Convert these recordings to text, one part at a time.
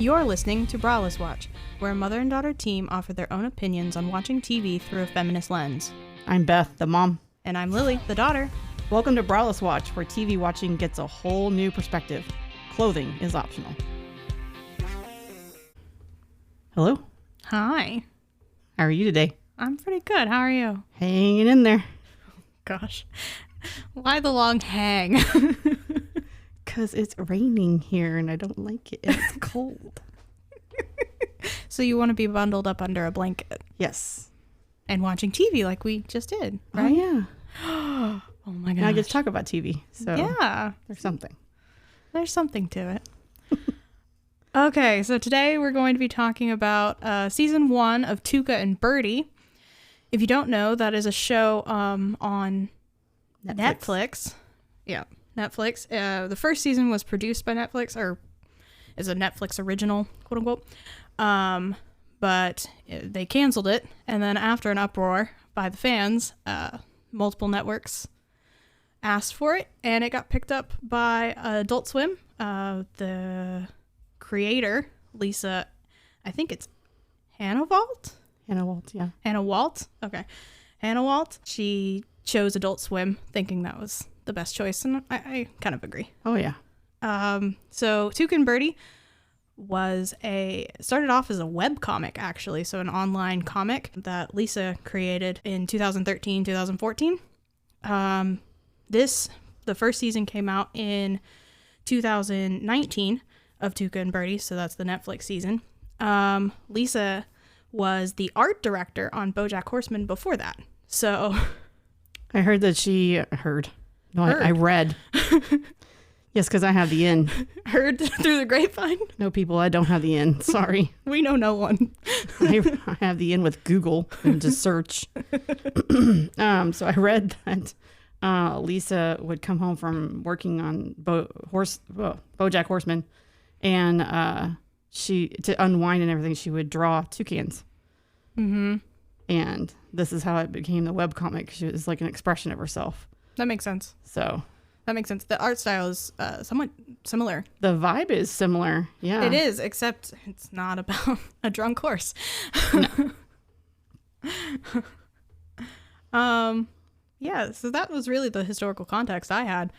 You're listening to Braless Watch, where a mother and daughter team offer their own opinions on watching TV through a feminist lens. I'm Beth, the mom. And I'm Lily, the daughter. Welcome to Braless Watch, where TV watching gets a whole new perspective. Clothing is optional. Hello. Hi. How are you today? I'm pretty good. How are you? Hanging in there. Gosh. Why the long hang? Because it's raining here and I don't like it. It's cold. So you want to be bundled up under a blanket Yes. and watching TV like we just did, right? Oh, yeah. Oh my gosh. Now I get to talk about TV. So yeah. there's something. There's something to it. Okay, so today we're going to be talking about season 1 of Tuca and Bertie. If you don't know, that is a show on Netflix. Yeah, Netflix. The first season was produced by Netflix, or is a Netflix original, quote unquote. But they canceled it, and then after an uproar by the fans, multiple networks asked for it, and it got picked up by Adult Swim. The creator, Lisa, I think it's Hannah Walt, yeah. Hannah Walt? Okay. Hannah Walt. She chose Adult Swim thinking that was the best choice, and I kind of agree. Oh, yeah. So Tuca and Bertie started off as a web comic, actually, so an online comic that Lisa created in 2013, 2014. The first season came out in 2019 of Tuca and Bertie, so that's the Netflix season. Lisa was the art director on BoJack Horseman before that. So I heard that I read. Yes, because I have the in. Heard through the grapevine? No, people, I don't have the in. Sorry. We know no one. I have the in with Google and just search. So I read that Lisa would come home from working on BoJack Horseman, and to unwind and everything, she would draw toucans. Mm-hmm. And this is how it became the webcomic. She was like an expression of herself. That makes sense. So that makes sense. The art style is somewhat similar. The vibe is similar. Yeah, it is, except it's not about a drunk horse. No. Yeah, so that was really the historical context I had.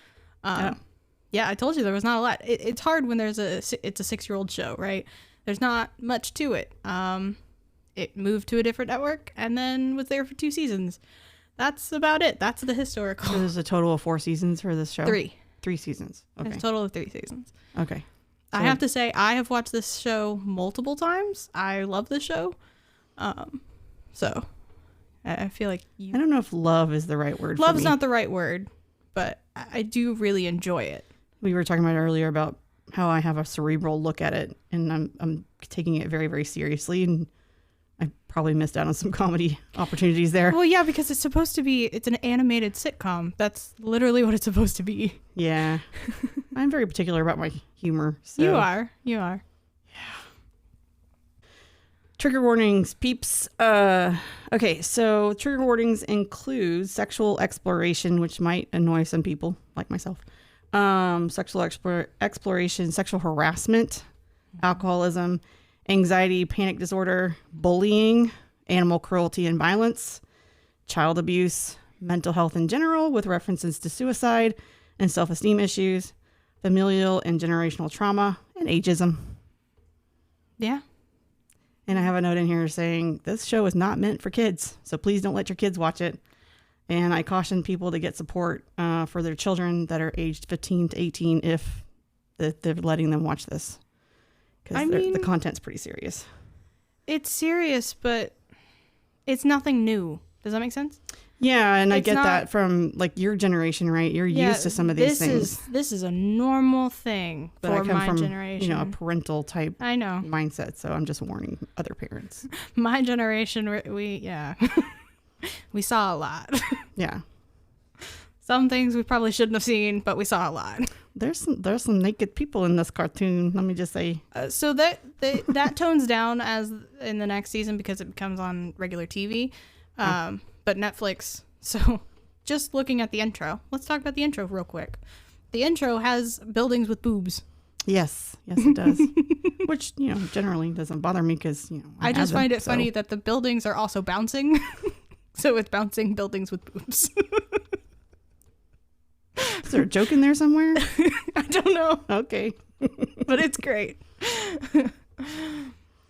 Yeah, I told you there was not a lot. It's hard when it's a 6-year-old show, right? There's not much to it. It moved to a different network and then was there for 2 seasons. That's about it. That's the historical. So there's a total of 4 seasons for this show? 3 seasons. Okay. There's a total of 3 seasons. Okay. So I have to say, I have watched this show multiple times. I love this show. So I feel like I don't know if love is the right word for me. Love's not the right word, but I do really enjoy it. We were talking about earlier about how I have a cerebral look at it, and I'm taking it very, very seriously, and I probably missed out on some comedy opportunities there. Well, yeah, because it's an animated sitcom. That's literally what it's supposed to be. Yeah. I'm very particular about my humor. So. You are. Yeah. Trigger warnings, peeps. Okay, so trigger warnings include sexual exploration, which might annoy some people, like myself. Sexual exploration, sexual harassment, alcoholism, anxiety, panic disorder, bullying, animal cruelty and violence, child abuse, mental health in general with references to suicide and self-esteem issues, familial and generational trauma, and agism. Yeah. And I have a note in here saying this show is not meant for kids, so please don't let your kids watch it. And I caution people to get support for their children that are aged 15 to 18 if they're letting them watch this. Because the content's pretty serious. It's serious, but it's nothing new. Does that make sense? Yeah, and I get that from like your generation, right? You're used to some of these things. This is a normal thing for my generation. You know, a parental type mindset. So I'm just warning other parents. My generation, we saw a lot. Yeah. Some things we probably shouldn't have seen, but we saw a lot. There's some naked people in this cartoon. Let me just say. So that tones down as in the next season because it becomes on regular TV. But Netflix. So just looking at the intro, let's talk about the intro real quick. The intro has buildings with boobs. Yes, it does. Which, generally doesn't bother me because, I just find it funny that the buildings are also bouncing. So it's bouncing buildings with boobs. Is there a joke in there somewhere? I don't know. Okay. But it's great.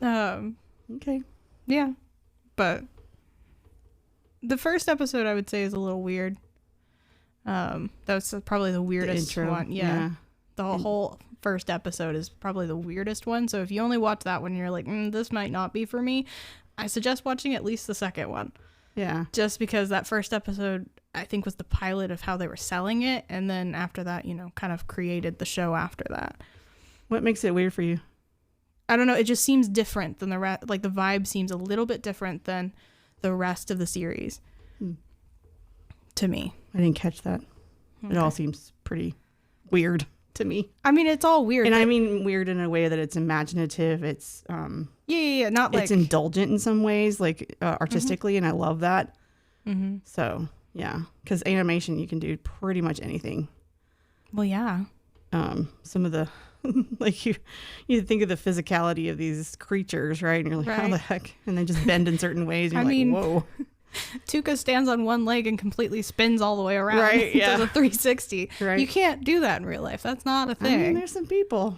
Okay. Yeah. But the first episode I would say is a little weird. That was probably the weirdest one. Yeah. The whole first episode is probably the weirdest one. So if you only watch that one, you're like, this might not be for me. I suggest watching at least the second one. Yeah. Just because that first episode, I think, was the pilot of how they were selling it. And then after that, kind of created the show after that. What makes it weird for you? I don't know. It just seems different than the rest. Like, the vibe seems a little bit different than the rest of the series. To me. I didn't catch that. Okay. It all seems pretty weird to me. I mean, it's all weird. And I mean weird in a way that it's imaginative. It's yeah, not like it's indulgent in some ways, like artistically, and I love that. So yeah, because animation, you can do pretty much anything. Well, yeah. Some of the like you think of the physicality of these creatures, right? And you're like, how the heck? And they just bend in certain ways. And you're like, whoa. Tuca stands on one leg and completely spins all the way around. Right, yeah. Does a 360. Right. You can't do that in real life. That's not a thing. I mean, there's some people.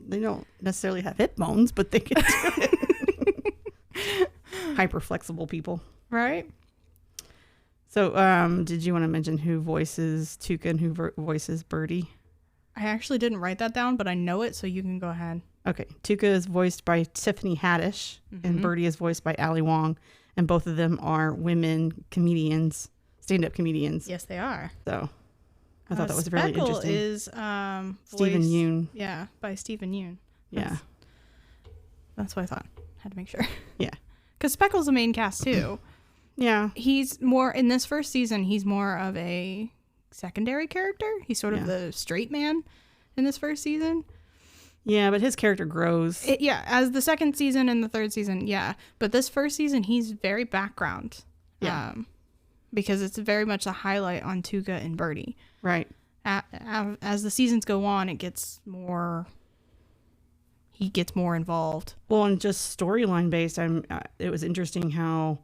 They don't necessarily have hip bones, but they can do it. Hyper flexible people. Right. So, did you want to mention who voices Tuca and who voices Bertie? I actually didn't write that down, but I know it, so you can go ahead. Okay. Tuca is voiced by Tiffany Haddish, and Bertie is voiced by Ali Wong. And both of them are women comedians, stand-up comedians. Yes, they are. So I thought that was really interesting. Is Stephen Yeun. Yeah, by Stephen Yeun. That's what I thought. Had to make sure. Yeah. Because Speckle's the main cast too. Yeah. He's more, in this first season, he's more of a secondary character. He's sort of the straight man in this first season. Yeah, but his character grows. As the second season and the third season, But this first season, he's very background. Yeah. Because it's very much a highlight on Tuca and Bertie. Right. As the seasons go on, he gets more involved. Well, and just storyline based, it was interesting how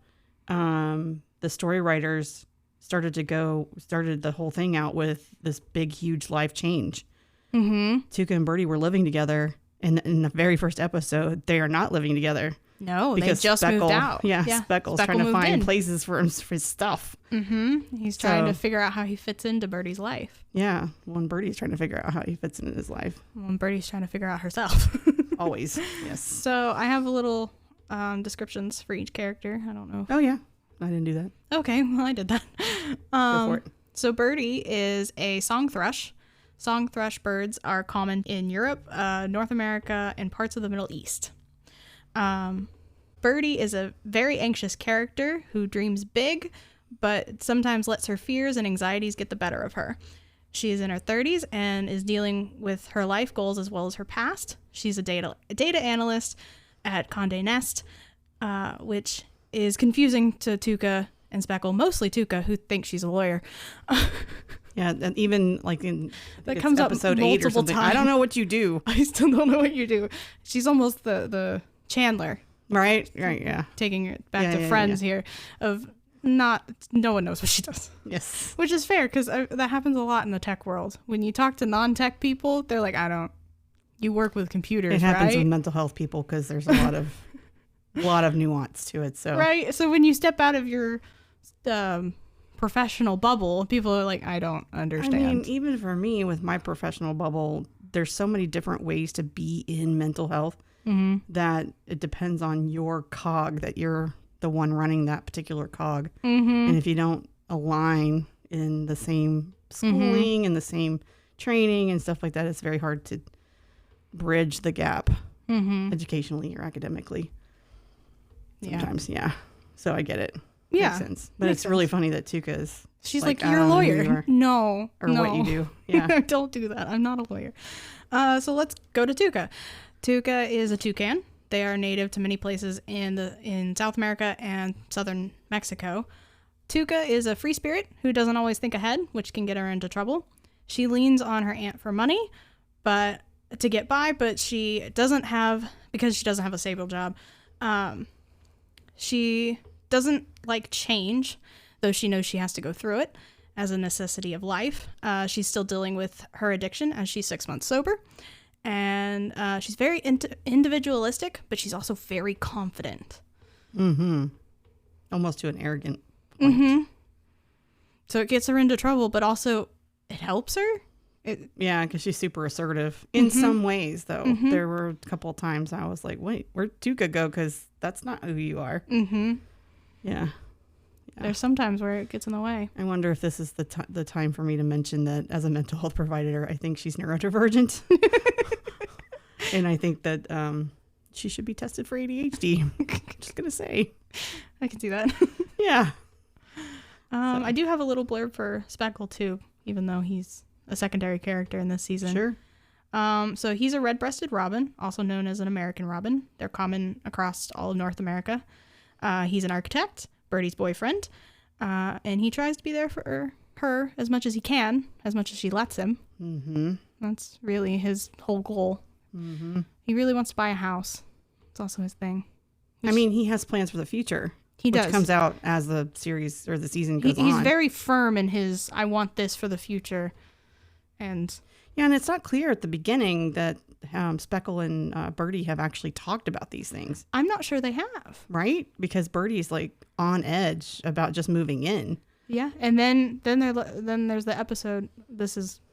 the story writers started the whole thing out with this big, huge life change. Tuca and Bertie were living together, and in the very first episode, they are not living together. No, because they just moved out. Yeah, Speckle's trying to find places for his stuff. He's trying to figure out how he fits into Bertie's life. Yeah, well, and Bertie's trying to figure out how he fits into his life. Well, and Bertie's trying to figure out herself. Always, yes. So I have a little descriptions for each character. I don't know. Oh, yeah. I didn't do that. Okay, well, I did that. Go for it. So Bertie is a song thrush. Song thrush birds are common in Europe, North America, and parts of the Middle East. Bertie is a very anxious character who dreams big, but sometimes lets her fears and anxieties get the better of her. She is in her 30s and is dealing with her life goals as well as her past. She's a data analyst at Condé Nast, which is confusing to Tuca and Speckle, mostly Tuca, who thinks she's a lawyer. Yeah, and even like in that comes up episode 8 or something. Times. I don't know what you do. I still don't know what you do. She's almost the Chandler. Right, yeah. Taking it back to Friends here of no one knows what she does. Yes. Which is fair because that happens a lot in the tech world. When you talk to non-tech people, they're like, you work with computers, right? It happens with mental health people because there's a lot of nuance to it. So right. So when you step out of your professional bubble, people are like, I don't understand. I mean, even for me with my professional bubble, there's so many different ways to be in mental health that it depends on your cog, that you're the one running that particular cog. And if you don't align in the same schooling and the same training and stuff like that, it's very hard to bridge the gap educationally or academically. Sometimes, So I get it. Yeah. Makes sense. But it's really funny that Tuca is... She's like you're a lawyer. No. Or what you do. Yeah. Don't do that. I'm not a lawyer. So let's go to Tuca. Tuca is a toucan. They are native to many places in South America and southern Mexico. Tuca is a free spirit who doesn't always think ahead, which can get her into trouble. She leans on her aunt for money, but to get by, but she doesn't have, because she doesn't have a stable job, she doesn't like change, though she knows she has to go through it as a necessity of life. She's still dealing with her addiction as she's 6 months sober. And she's very individualistic, but she's also very confident. Mm-hmm. Almost to an arrogant point. Mm-hmm. So it gets her into trouble, but also it helps her. Yeah, because she's super assertive in some ways, though. Mm-hmm. There were a couple of times I was like, wait, where'd Tuca go? Because that's not who you are. Mm-hmm. Yeah. There's some times where it gets in the way. I wonder if this is the time for me to mention that as a mental health provider, I think she's neurodivergent. And I think that she should be tested for ADHD. Just going to say. I can see that. Yeah. I do have a little blurb for Speckle, too, even though he's a secondary character in this season. Sure. So he's a red-breasted robin, also known as an American robin. They're common across all of North America. He's an architect, Bertie's boyfriend, and he tries to be there for her as much as he can, as much as she lets him. Mm-hmm. That's really his whole goal. Mm-hmm. He really wants to buy a house. It's also his thing. I mean, he has plans for the future. He does. Which comes out as the series or the season goes on. He's very firm in his, I want this for the future. And yeah, and it's not clear at the beginning that Speckle and Bertie have actually talked about these things. I'm not sure they have. Right? Because Bertie's like on edge about just moving in. Yeah, and then there's the episode.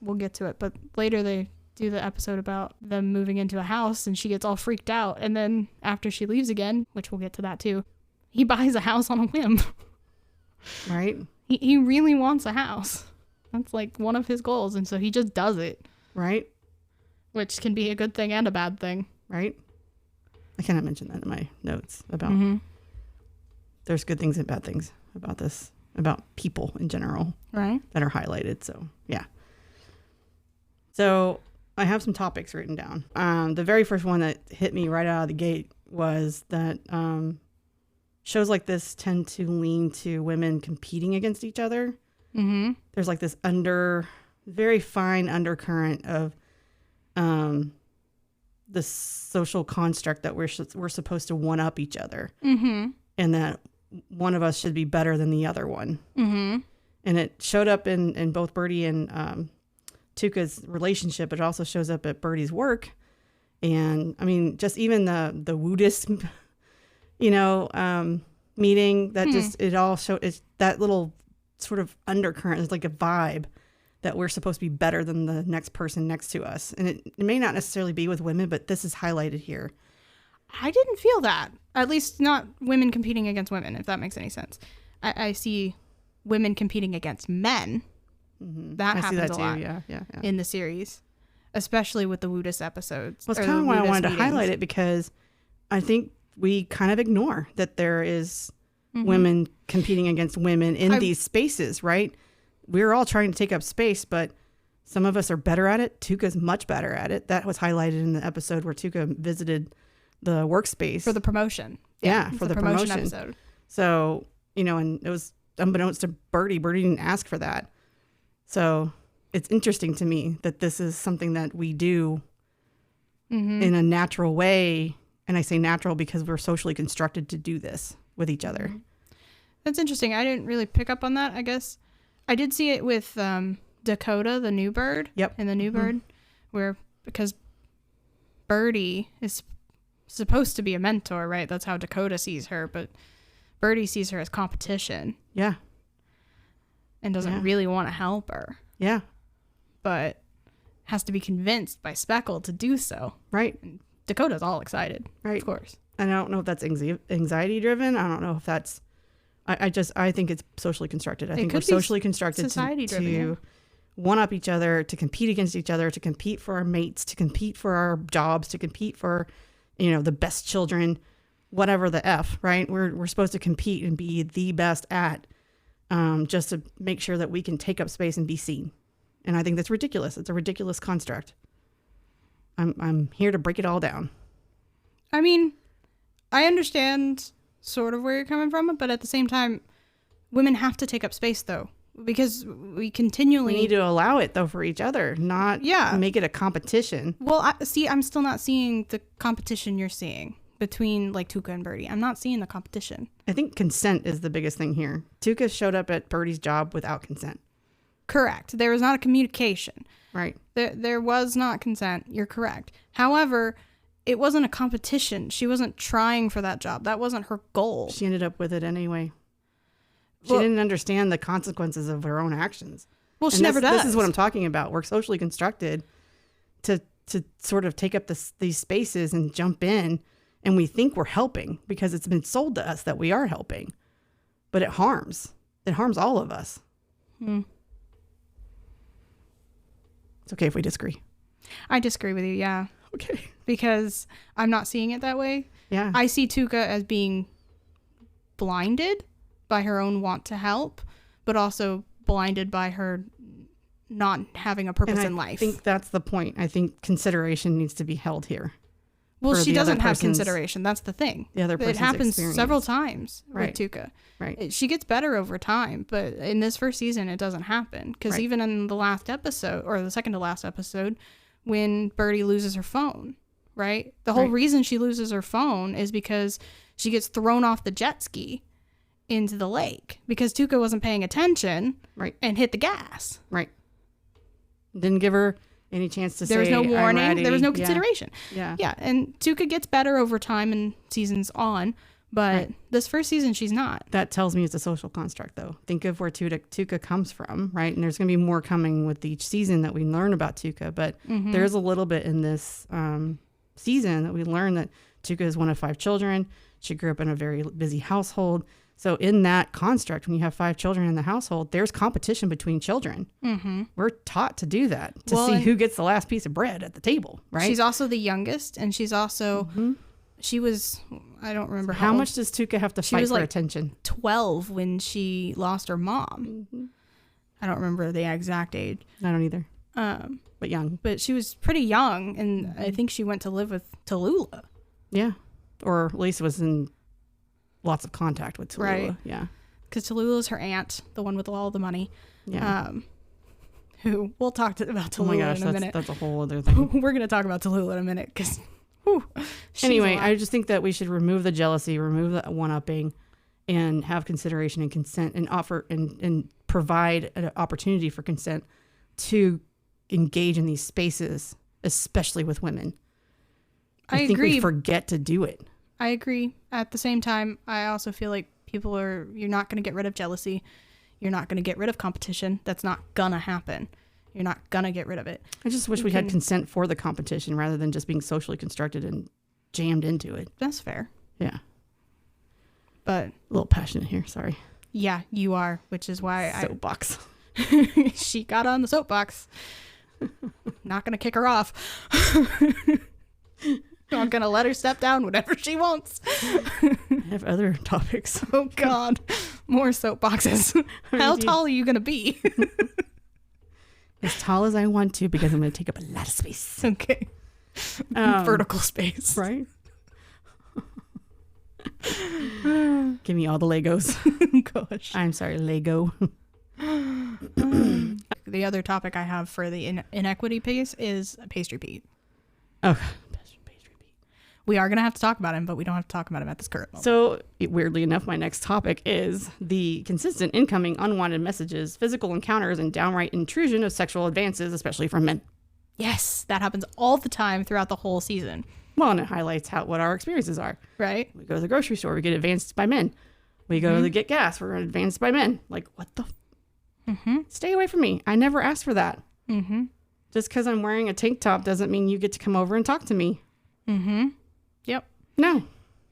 We'll get to it, but later they do the episode about them moving into a house, and she gets all freaked out. And then after she leaves again, which we'll get to that too, he buys a house on a whim. Right? He really wants a house. That's like one of his goals, and so he just does it. Right? Which can be a good thing and a bad thing. Right? I cannot mention that in my notes about there's good things and bad things about this, about people in general. Right. That are highlighted. So, yeah. So, I have some topics written down. The very first one that hit me right out of the gate was that shows like this tend to lean to women competing against each other. Mm-hmm. There's like this very fine undercurrent of the social construct that we're supposed to one up each other, and that one of us should be better than the other one. Mm-hmm. And it showed up in both Bertie and Tuca's relationship. It also shows up at Bertie's work, and I mean, just even the Woodist, meeting that just it all showed. It's that little sort of undercurrent is like a vibe that we're supposed to be better than the next person next to us. And it may not necessarily be with women, but this is highlighted here. I didn't feel that. At least not women competing against women, if that makes any sense. I see women competing against men. Mm-hmm. That happens a lot Yeah. in the series, especially with the Woodist episodes. Well, it's kind of why I wanted to highlight it, because I think we kind of ignore that there is women competing against women in these spaces, right? We're all trying to take up space, but some of us are better at it. Tuca's much better at it. That was highlighted in the episode where Tuca visited the workspace. For the promotion. Yeah, for the promotion episode. So, and it was unbeknownst to Bertie. Bertie didn't ask for that. So it's interesting to me that this is something that we do in a natural way. And I say natural because we're socially constructed to do this with each other. That's interesting. I didn't really pick up on that, I guess. I did see it with Dakota, the new bird. Yep. In the new bird, because Bertie is supposed to be a mentor, right? That's how Dakota sees her, but Bertie sees her as competition. Yeah. And doesn't really want to help her. Yeah. But has to be convinced by Speckle to do so. Right. And Dakota's all excited. Right. Of course. And I don't know if that's anxiety driven. I don't know if that's, I think it's socially constructed. I think we're socially constructed to one up each other, to compete against each other, to compete for our mates, to compete for our jobs, to compete for, the best children, whatever the F, right? We're supposed to compete and be the best at, just to make sure that we can take up space and be seen. And I think that's ridiculous. It's a ridiculous construct. I'm here to break it all down. I mean, I understand sort of where you're coming from, but at the same time, women have to take up space, though. because we continually We need to allow it though for each other, not make it a competition. Well, I'm still not seeing the competition you're seeing between like Tuca and Bertie. I'm not seeing the competition. I think consent is the biggest thing here. Tuca showed up at Bertie's job without consent. Correct. There was not a communication. Right. There was not consent. You're correct. However, it wasn't a competition. She wasn't trying for that job. That wasn't her goal. She ended up with it anyway. She didn't understand the consequences of her own actions. Well, she never does. This is what I'm talking about. We're socially constructed to sort of take up these spaces and jump in, and we think we're helping because it's been sold to us that we are helping, but it harms. It harms all of us. It's okay if we disagree. I disagree with you, yeah. Okay. Because I'm not seeing it that way. Yeah. I see Tuca as being blinded by her own want to help, but also blinded by her not having a purpose in life. I think that's the point. I think consideration needs to be held here. Well, she doesn't have consideration. That's the thing. The other person's It happens experience. several times Right. with Tuca. Right. She gets better over time, but in this first season, it doesn't happen. Because even in the last episode, or the second to last episode, when Bertie loses her phone, right? The whole reason she loses her phone is because she gets thrown off the jet ski into the lake because Tuca wasn't paying attention and hit the gas. Right. Didn't give her any chance to say, there was no warning. There was no consideration. Yeah. Yeah. And Tuca gets better over time and seasons on, but this first season, she's not. That tells me it's a social construct, though. Think of where Tuca comes from, right? And there's going to be more coming with each season that we learn about Tuca, but there's a little bit in this season that we learn that Tuca is one of 5 children. She grew up in a very busy household. So in that construct, when you have 5 children in the household, there's competition between children. We're taught to do that, to see who gets the last piece of bread at the table, right? She's also the youngest, and she's also, she was, I don't remember how much does Tuca have to fight for attention? 12 when she lost her mom. I don't remember the exact age. I don't either. But young. But she was pretty young, and I think she went to live with Tallulah. Yeah. Or at least was in lots of contact with Tallulah. Right. Yeah. Because Tallulah's her aunt, the one with all the money. Yeah. Who we'll talk about Tallulah in a minute. That's a whole other thing. We're going to talk about Tallulah in a minute because anyway, I just think that we should remove the jealousy, remove the one-upping, and have consideration and consent, and offer and provide an opportunity for consent to engage in these spaces, especially with women. I think we forget to do it. I agree. At the same time, I also feel like you're not going to get rid of jealousy. You're not going to get rid of competition. That's not going to happen. You're not going to get rid of it. I just wish we had consent for the competition rather than just being socially constructed and jammed into it. That's fair. Yeah. But a little passionate here. Sorry. Yeah, you are, which is why soapbox. She got on the soapbox. Not going to kick her off. I'm going to let her step down whenever she wants. I have other topics. Oh, God. More soapboxes. How tall are you going to be? As tall as I want to, because I'm going to take up a lot of space. Okay. Vertical space. Right? Give me all the Legos. Gosh. I'm sorry, Lego. The other topic I have for the inequity piece is Pastry Pete. Oh, we are going to have to talk about him, but we don't have to talk about him at this current moment. So, weirdly enough, my next topic is the consistent incoming unwanted messages, physical encounters, and downright intrusion of sexual advances, especially from men. Yes, that happens all the time throughout the whole season. Well, and it highlights what our experiences are. Right. We go to the grocery store, we get advanced by men. We go to get gas, we're advanced by men. Like, what the? Stay away from me. I never asked for that. Just because I'm wearing a tank top doesn't mean you get to come over and talk to me. Yep. No.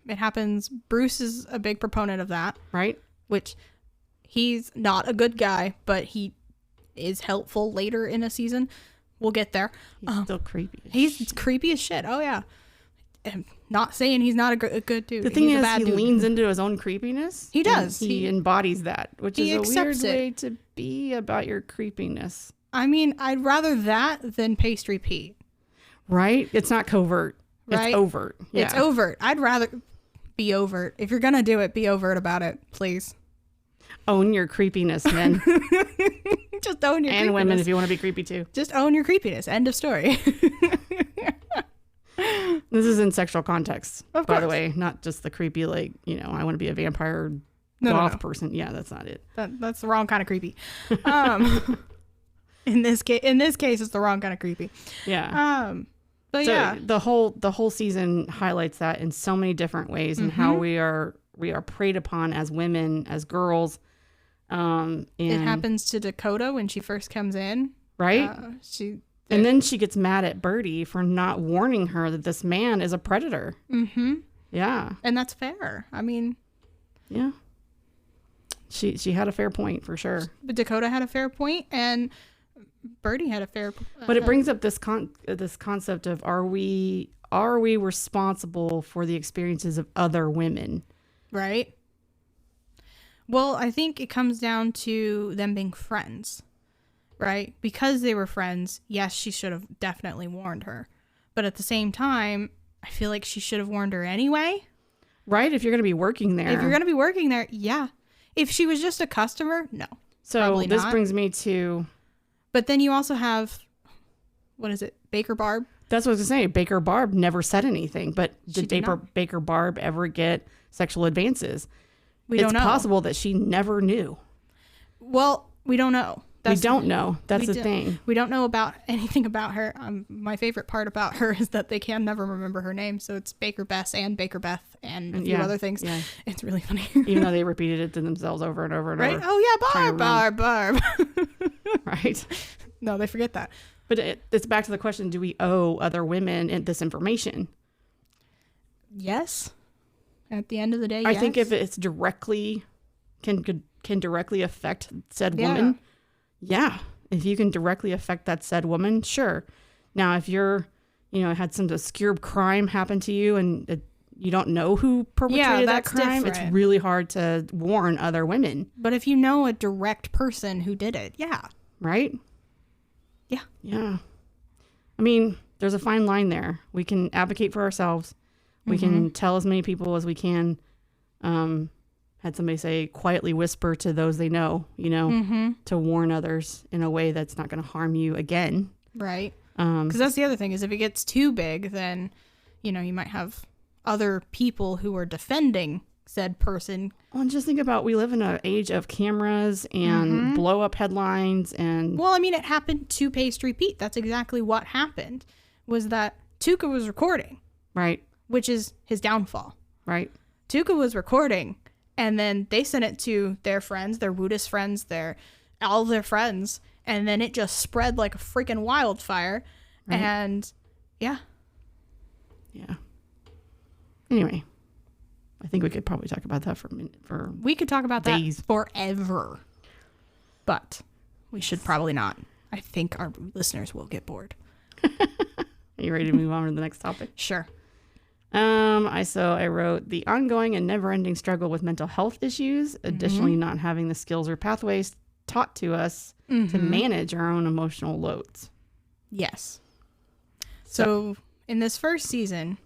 It happens. Bruce is a big proponent of that. Right. Which he's not a good guy, but he is helpful later in a season. We'll get there. He's still creepy. He's creepy as shit. Oh, yeah. I'm not saying he's not a good dude. The thing he's is, a bad he dude. leans into his own creepiness. He does. He embodies that, which is a weird it. way to be about your creepiness. I mean, I'd rather that than Pastry Pete. Right? It's not covert. Right? It's overt. Yeah. It's overt. I'd rather be overt. If you're going to do it, be overt about it, please. Own your creepiness, men. Just own your creepiness. And women if you want to be creepy too. Just own your creepiness. End of story. This is in sexual context, Of by the course. way, not just the creepy, like, I want to be a vampire No. goth person. Yeah, that's not it. That's the wrong kind of creepy. In this case, it's the wrong kind of creepy. Yeah. But So yeah, the whole season highlights that in so many different ways, and how we are preyed upon as women, as girls. And it happens to Dakota when she first comes in. right. And then she gets mad at Bertie for not warning her that this man is a predator. Mm-hmm. Yeah. And that's fair. I mean, Yeah. She had a fair point for sure. but Dakota had a fair point, and Bertie had a fair. But it brings up this concept of are we responsible for the experiences of other women? Right. Well, I think it comes down to them being friends, right? Because they were friends, yes, she should have definitely warned her. But at the same time, I feel like she should have warned her anyway. Right? If you're going to be working there. If you're going to be working there, yeah. If she was just a customer, no. So probably this not. brings me to... But then you also have, what is it, Baker Barb? That's what I was going to say. Baker Barb never said anything. But She did did not. Baker Barb ever get sexual advances? We don't know. It's possible that she never knew. Well, we don't know. We don't know. That's the thing. We don't know about anything about her. My favorite part about her is that they can never remember her name. So it's Baker Bess and Baker Beth and a few other things. Yeah. It's really funny. Even though they repeated it to themselves over and over and Right? over. Oh, trying yeah, to Barb. Right? No, they forget that. But it's back to the question, do we owe other women this information? Yes. At the end of the day, I think if it's directly, can directly affect said woman, yeah. If you can directly affect that said woman, sure. Now, if you're, had some obscure crime happen to you and you don't know who perpetrated that crime, different. it's really hard to warn other women. But if you know a direct person who did it, yeah. Right? Yeah. Yeah. I mean, there's a fine line there. We can advocate for ourselves. We can tell as many people as we can. Had somebody say, quietly whisper to those they know, to warn others in a way that's not going to harm you again. Right. Because that's the other thing is if it gets too big, then, you might have other people who are defending said person. Well, and just think about, we live in an age of cameras and blow up headlines and... Well, I mean, it happened to Pastry Pete. That's exactly what happened, was that Tuca was recording. Right. Which is his downfall. Right. Tuca was recording, and then they sent it to their friends, their Woodist friends, all their friends, and then it just spread like a freaking wildfire. Right. And yeah. Yeah. Anyway, I think we could probably talk about that we could talk about days. that forever, but we should probably not. I think our listeners will get bored. Are you ready to move on to the next topic? Sure. I wrote the ongoing and never-ending struggle with mental health issues, additionally not having the skills or pathways taught to us to manage our own emotional loads. Yes. So in this first season,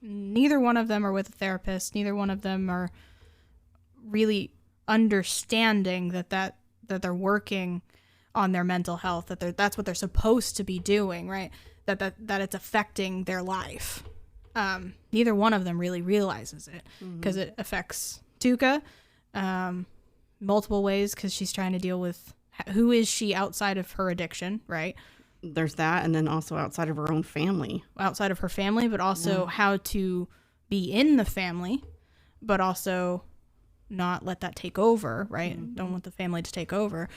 neither one of them are with a therapist. Neither one of them are really understanding that they're working on their mental health, that's what they're supposed to be doing, right? That it's affecting their life. Neither one of them really realizes it because it affects Tuca multiple ways because she's trying to deal with who is she outside of her addiction, right? There's that, and then also outside of her own family. Outside of her family, but also how to be in the family, but also not let that take over, right? Don't want the family to take over.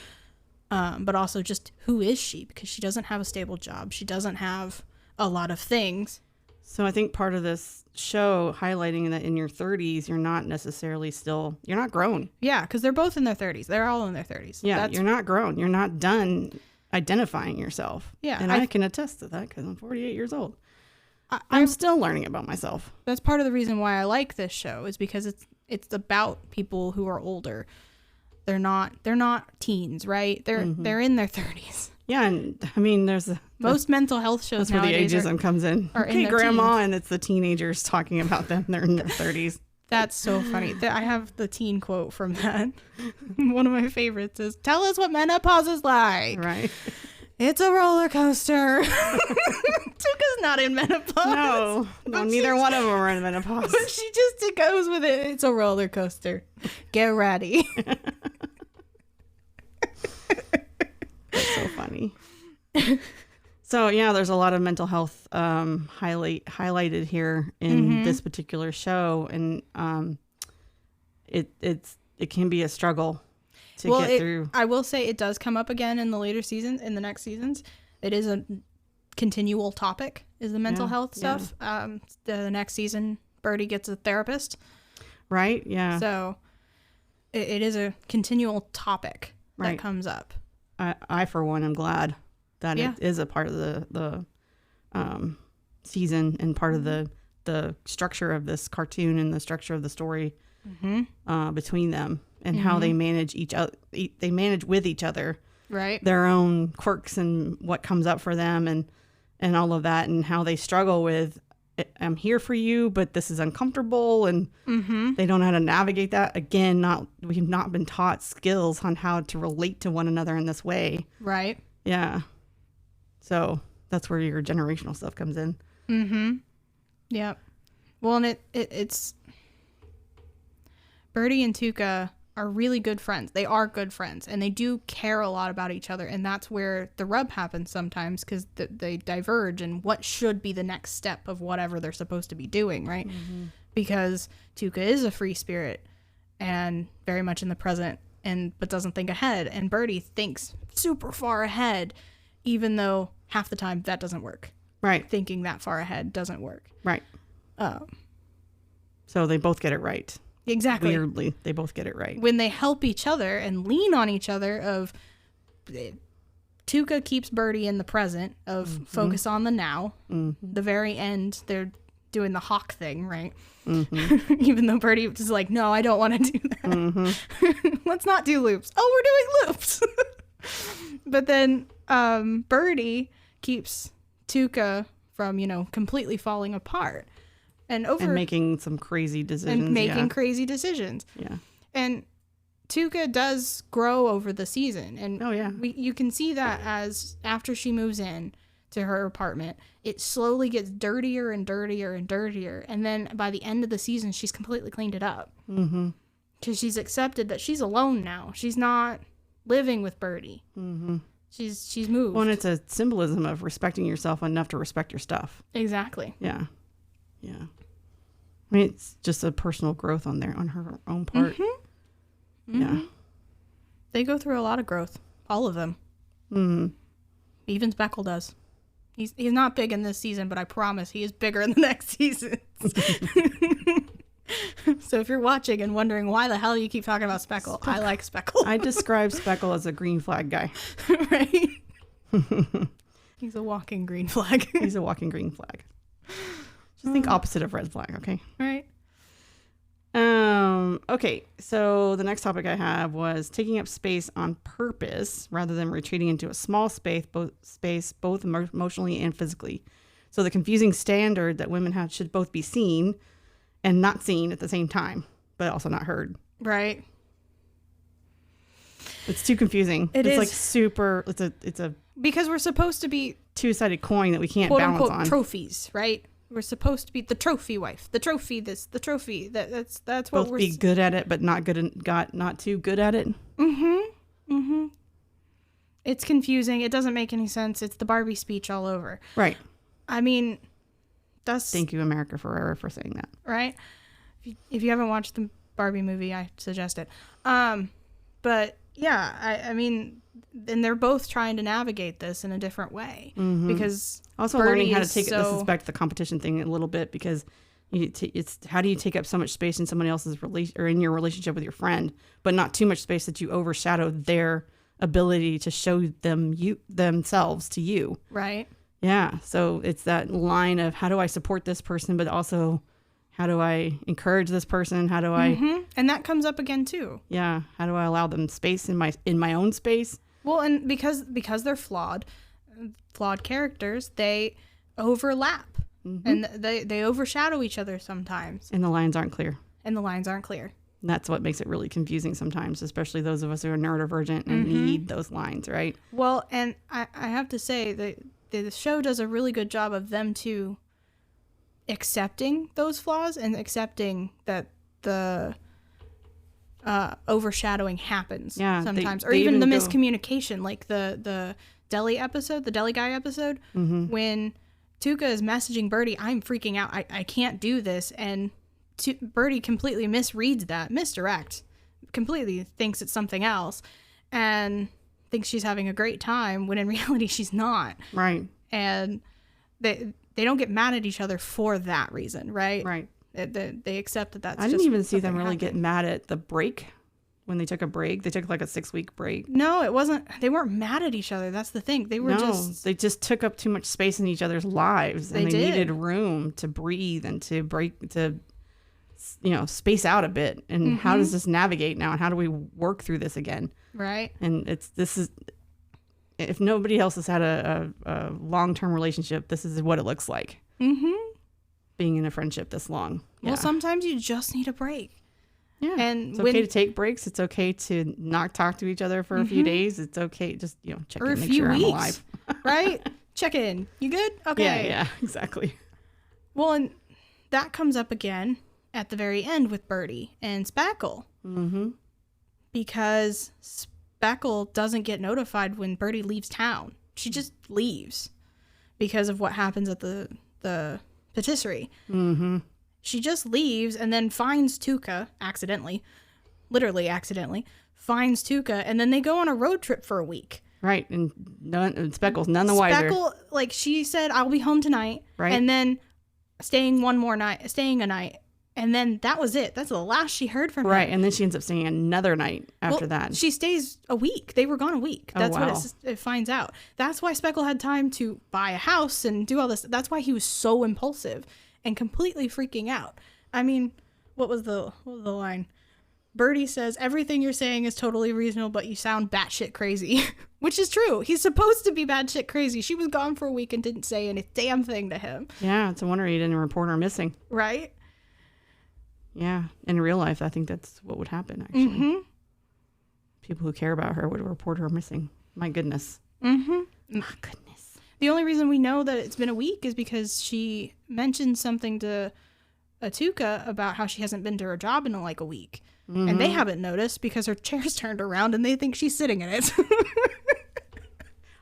But also just who is she? Because she doesn't have a stable job. She doesn't have a lot of things. So I think part of this show highlighting that in your 30s, you're not necessarily you're not grown. Yeah, because they're both in their 30s. They're all in their 30s. Yeah, you're not grown. You're not done identifying yourself. Yeah. And I can attest to that because I'm 48 years old. I'm still learning about myself. That's part of the reason why I like this show is because it's about people who are older. They're not teens, right? They're in their 30s. Yeah, and I mean, most mental health shows that's where the agism comes in. Okay, Grandma, and it's the teenagers talking about them. They're in their 30s. That's so funny. I have the teen quote from that. One of my favorites is, "Tell us what menopause is like." Right. It's a roller coaster. Tuca's not in menopause. No, neither one of them are in menopause. But she just goes with it. It's a roller coaster. Get ready. That's so funny. So yeah, there's a lot of mental health highlighted here in this particular show, and it can be a struggle to get through. I will say it does come up again in the later seasons, in the next seasons. It is a continual topic, is the mental health stuff. The next season, Bertie gets a therapist. Right, yeah. So it is a continual topic that comes up. I for one, am glad that it is a part of the season and part of the structure of this cartoon and the structure of the story between them. And how they manage they manage with each other, right? Their Their own quirks and what comes up for them, and all of that, and how they struggle with, I'm here for you, but this is uncomfortable, and they don't know how to navigate that. Again, we've not been taught skills on how to relate to one another in this way, right? Yeah. So that's where your generational stuff comes in. Yeah. Well, and it's Bertie and Tuca are really good friends. They are good friends, and they do care a lot about each other, and that's where the rub happens sometimes, because they diverge in what should be the next step of whatever they're supposed to be doing, right? Because Tuca is a free spirit and very much in the present, but doesn't think ahead, and Bertie thinks super far ahead, even though half the time that doesn't work. Right. Thinking that far ahead doesn't work. Right. So they both get it right. Exactly. Weirdly, they both get it right. When they help each other and lean on each other, Tuca keeps Bertie in the present of focus on the now. The very end, they're doing the hawk thing, right? Even though Bertie is like, no, I don't want to do that. Let's not do loops. Oh, we're doing loops. But then Bertie keeps Tuca from, completely falling apart. And making some crazy decisions. And making crazy decisions. Yeah. And Tuca does grow over the season. And you can see that as after she moves in to her apartment, it slowly gets dirtier and dirtier and dirtier. And then by the end of the season, she's completely cleaned it up. Because she's accepted that she's alone now. She's not living with Bertie. She's moved. Well, and it's a symbolism of respecting yourself enough to respect your stuff. Exactly. Yeah. Yeah. I mean, it's just a personal growth on her own part. Yeah. They go through a lot of growth. All of them. Even Speckle does. He's not big in this season, but I promise he is bigger in the next season. So if you're watching and wondering why the hell you keep talking about Speckle, I like Speckle. I describe Speckle as a green flag guy. Right? He's a walking green flag. He's a walking green flag. Just think opposite of red flag, okay? Right. Okay, so the next topic I have was taking up space on purpose rather than retreating into a small space, both emotionally and physically. So the confusing standard that women should both be seen and not seen at the same time, but also not heard. Right. It's too confusing. It's like super. It's a because we're supposed to be two-sided coin that we can't quote balance unquote on. Trophies, right? We're supposed to be the trophy wife, the trophy this, the trophy that. That's what both be good at it, but not too good at it. It's confusing. It doesn't make any sense. It's the Barbie speech all over. Right. I mean, that's. Thank you, America Ferrera, for saying that. Right. If you haven't watched the Barbie movie, I suggest it. But yeah, I mean, and they're both trying to navigate this in a different way because also Bertie learning how to take this is back to the competition thing a little bit, because it's how do you take up so much space in someone else's or in your relationship with your friend, but not too much space that you overshadow their ability to show themselves to you. Right. Yeah. So it's that line of how do I support this person, but also how do I encourage this person? How do I? And that comes up again too. Yeah. How do I allow them space in my own space? Well, and because they're flawed characters, they overlap and they overshadow each other sometimes. And the lines aren't clear. and the lines aren't clear. And that's what makes it really confusing sometimes, especially those of us who are neurodivergent and need those lines, right? Well, and I have to say that the show does a really good job of them too accepting those flaws and accepting that the overshadowing happens sometimes, or even the miscommunication, like the deli episode, the deli guy episode, when Tuca is messaging Bertie, I'm freaking out, I can't do this, and Bertie completely misreads that, completely thinks it's something else, and thinks she's having a great time when in reality she's not. Right. And they don't get mad at each other for that reason, right? Right. They accept that that's I didn't just even see them really happened. get mad at the break when they took a break. They took like a 6-week break. No, it wasn't. They weren't mad at each other. That's the thing. They were they just took up too much space in each other's lives, and they did. needed room to breathe and to space out a bit. And how does this navigate now? And how do we work through this again? right. And if nobody else has had a long-term relationship, this is what it looks like. Being in a friendship this long. Well, sometimes you just need a break. Yeah. And it's okay to take breaks. It's okay to not talk to each other for a few days. It's okay. Just, check or in, a make few sure weeks, I'm alive. right? Check in. You good? Okay. Yeah, exactly. Well, and that comes up again at the very end with Bertie and Spackle. Because Spackle doesn't get notified when Bertie leaves town. She just leaves because of what happens at the patisserie. She just leaves and then finds Tuca literally accidentally, finds Tuca, and then they go on a road trip for a week. Right, and Speckle's none the wiser. Speckle, like she said, I'll be home tonight, right, and then staying a night, and then that was it. That's the last she heard from her. Right, and then she ends up staying another night after that. She stays a week. They were gone a week. That's what it finds out. That's why Speckle had time to buy a house and do all this. That's why he was so impulsive and completely freaking out. I mean, what was the line? Bertie says, everything you're saying is totally reasonable, but you sound batshit crazy. Which is true. He's supposed to be batshit crazy. She was gone for a week and didn't say any damn thing to him. Yeah, it's a wonder he didn't report her missing. Right? Yeah, in real life, I think that's what would happen, actually. People who care about her would report her missing. My goodness. My goodness. The only reason we know that it's been a week is because she mentioned something to Tuca about how she hasn't been to her job in like a week. And they haven't noticed because her chair's turned around and they think she's sitting in it.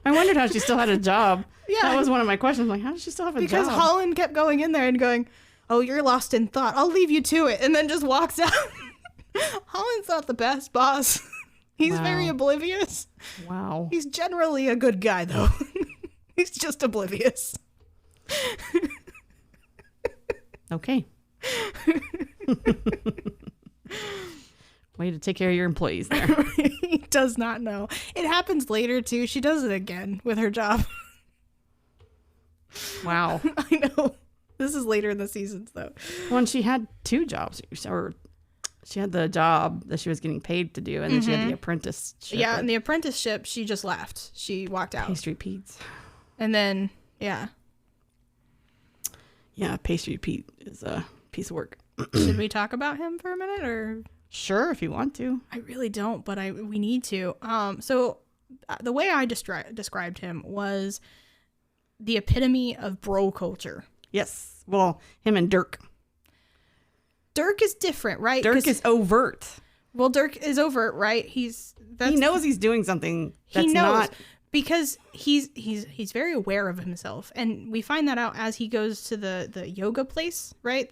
I wondered how she still had a job. Yeah. That was one of my questions. Like, how does she still have a job? Because Holland kept going in there and going, oh, you're lost in thought. I'll leave you to it. And then just walks out. Holland's not the best boss. He's very oblivious. Wow. He's generally a good guy, though. He's just oblivious. Okay. Way to take care of your employees there. He does not know. It happens later, too. She does it again with her job. Wow. I know. This is later in the seasons, though. Well, and she had 2 jobs. Or she had the job that she was getting paid to do, and then she had the apprenticeship. Yeah, and the apprenticeship, she just left. She walked out. Pastry Pete's. And then, yeah. Yeah, Pastry Pete is a piece of work. Should we talk about him for a minute, or? Sure, if you want to. I really don't, but we need to. So the way I described him was the epitome of bro culture. Yes. Well, him and Dirk. Dirk is different, right? Dirk is overt. Well, Dirk is overt, right? He knows he's doing something that's he knows, not... because he's very aware of himself, and we find that out as he goes to the yoga place, right?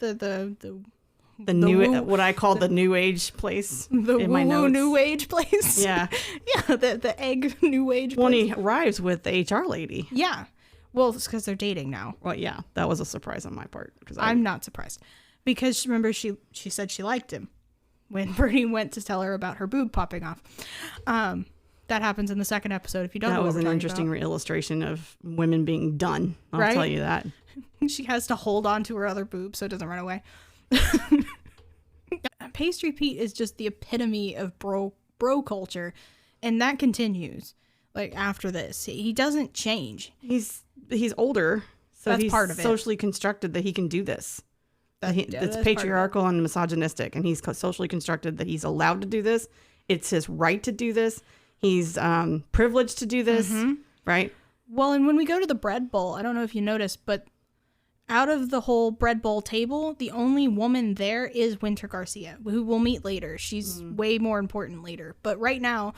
What I call the new age place. The woo new age place. Yeah. Yeah, the egg new age place. When he arrives with the HR lady. Yeah. Well, it's because they're dating now. Well, yeah, that was a surprise on my part. I'm not surprised. Because remember, she said she liked him when Bertie went to tell her about her boob popping off. That happens in the second episode. If you don't know, that was an interesting illustration of women being done. I'll tell you that. She has to hold on to her other boob so it doesn't run away. Pastry Pete is just the epitome of bro culture, and that continues. Like after this, he doesn't change. He's older, so that's he's part of it. Socially constructed that he can do this. It's patriarchal and misogynistic, and he's socially constructed that he's allowed to do this. It's his right to do this. He's privileged to do this, right? Well, and when we go to the bread bowl, I don't know if you noticed, but out of the whole bread bowl table, the only woman there is Winter Garcia, who we'll meet later. She's way more important later. But right now,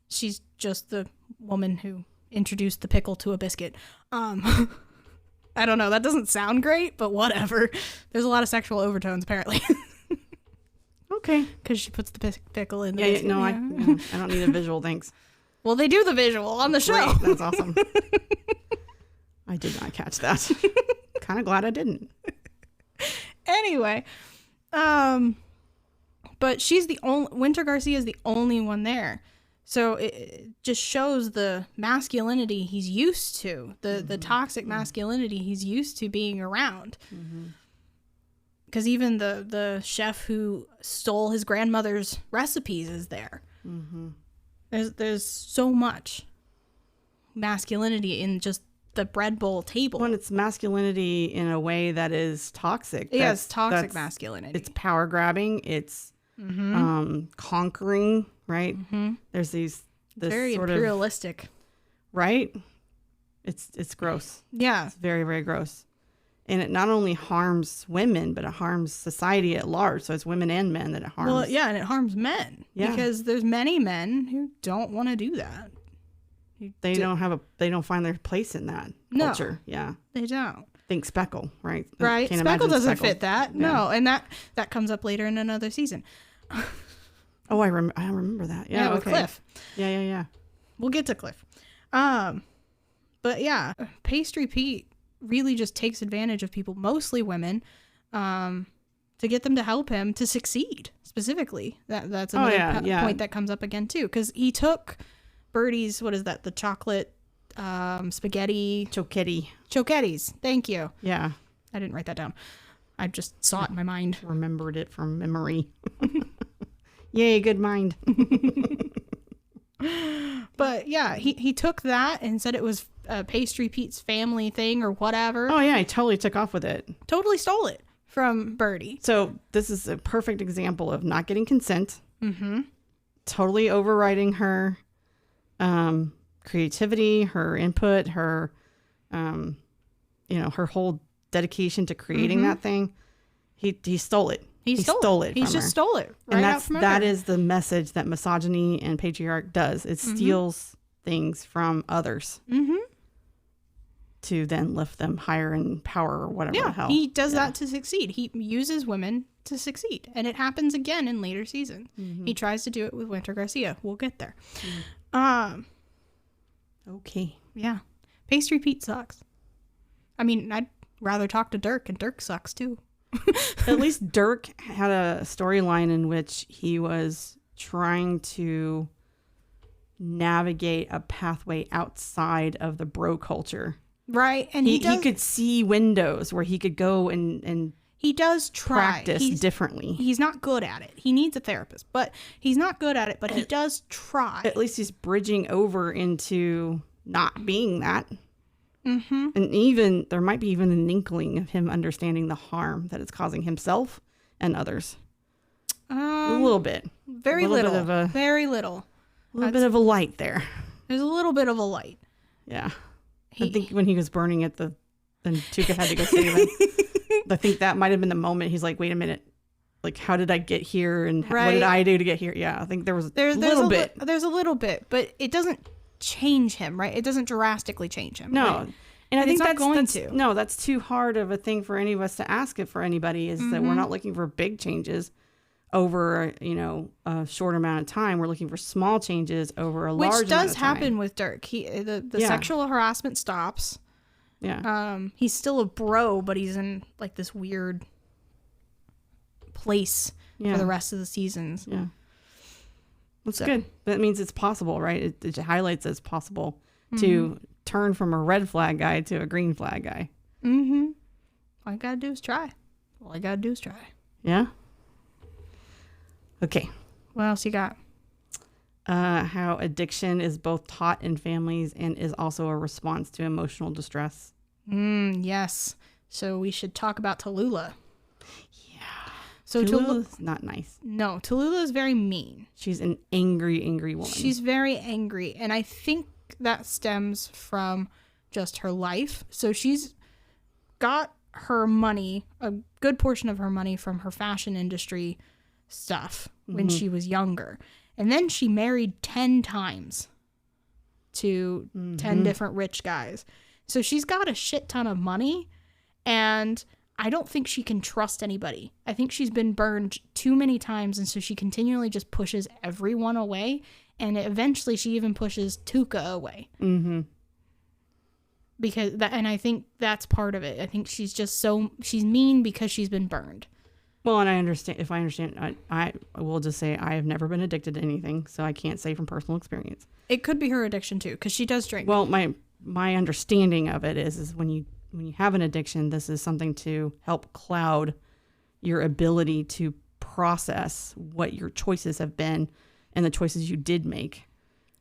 she's just the woman who introduced the pickle to a biscuit. I don't know. That doesn't sound great, but whatever. There's a lot of sexual overtones, apparently. Okay. Because she puts the pickle in the biscuit. No, I don't need a visual, thanks. Well, they do the visual on the show. Great. That's awesome. I did not catch that. Kind of glad I didn't. Anyway, but she's the only, Winter Garcia is the only one there. So it just shows the masculinity he's used to, the toxic masculinity he's used to being around. Because even the chef who stole his grandmother's recipes is there. There's so much masculinity in just the bread bowl table. When it's masculinity in a way that is toxic. Yes, toxic masculinity. It's power grabbing. It's conquering, right? There's this very sort imperialistic. Right? It's gross. Yeah. It's very, very gross. And it not only harms women, but it harms society at large. So it's women and men that it harms. Well, yeah, and it harms men. Yeah. Because there's many men who don't want to do that. They don't find their place in that culture. Yeah. They don't. Think Speckle, right? Right. Can't Speckle doesn't Speckle. fit that. Yeah. No. And that comes up later in another season. Oh, I remember that. Yeah. With Cliff. Yeah. We'll get to Cliff. But yeah, Pastry Pete really just takes advantage of people, mostly women, to get them to help him to succeed. Specifically, that's another point that comes up again too, because he took Bertie's, what is that? The chocolate spaghetti chochettis. Thank you. Yeah. I didn't write that down. I just saw it in my mind. Remembered it from memory. Yay, good mind. But yeah, he took that and said it was Pastry Pete's family thing or whatever. Oh yeah, he totally took off with it. Totally stole it from Bertie. So this is a perfect example of not getting consent. Totally overriding her creativity, her input, her her whole dedication to creating that thing. He stole it. He stole it. He just stole it right out from her. That is the message that misogyny and patriarch does. It steals things from others to then lift them higher in power or whatever the hell. He does that to succeed. He uses women to succeed. And it happens again in later seasons. He tries to do it with Winter Garcia. We'll get there. Okay. Yeah. Pastry Pete sucks. I mean, I'd rather talk to Dirk, and Dirk sucks too. At least Dirk had a storyline in which he was trying to navigate a pathway outside of the bro culture. Right. And he could see windows where he could go and he does try. Practice differently. He's not good at it. He needs a therapist, but he's not good at it, but he does try. At least he's bridging over into not being that. And even there might be even an inkling of him understanding the harm that it's causing himself and others. A little bit. Very little. Very little. A little bit of a light there. There's a little bit of a light. Yeah. I think when he was burning it, then Tuca had to go save him. I think that might have been the moment he's like, wait a minute. Like, how did I get here? And what did I do to get here? Yeah, I think there's a little bit. There's a little bit, but it doesn't change him, right? It doesn't drastically change him. No. Right? And I think that's too hard of a thing for any of us to ask it for anybody, is that we're not looking for big changes over, a short amount of time. We're looking for small changes over a large amount of time. Which does happen with Dirk. The sexual harassment stops. Yeah. He's still a bro, but he's in like this weird place for the rest of the seasons. Yeah. That's good. That means it's possible, right? It highlights it's possible to turn from a red flag guy to a green flag guy. All you gotta do is try. Yeah. Okay. What else you got? How addiction is both taught in families and is also a response to emotional distress. Yes. So we should talk about Tallulah. So Tallulah's not nice. No, Tallulah is very mean. She's an angry woman. She's very angry, and I think that stems from just her life. So she's got her money, a good portion of her money, from her fashion industry stuff when she was younger. And then she married 10 times to 10 different rich guys. So she's got a shit ton of money, and I don't think she can trust anybody. I think she's been burned too many times, and so she continually just pushes everyone away, and eventually she even pushes Tuca away. Because that, and I think that's part of it. I think she's just she's mean because she's been burned. Well, and I understand, I will just say I have never been addicted to anything, so I can't say from personal experience. It could be her addiction too, because she does drink. Well, my understanding of it is when you have an addiction, this is something to help cloud your ability to process what your choices have been and the choices you did make.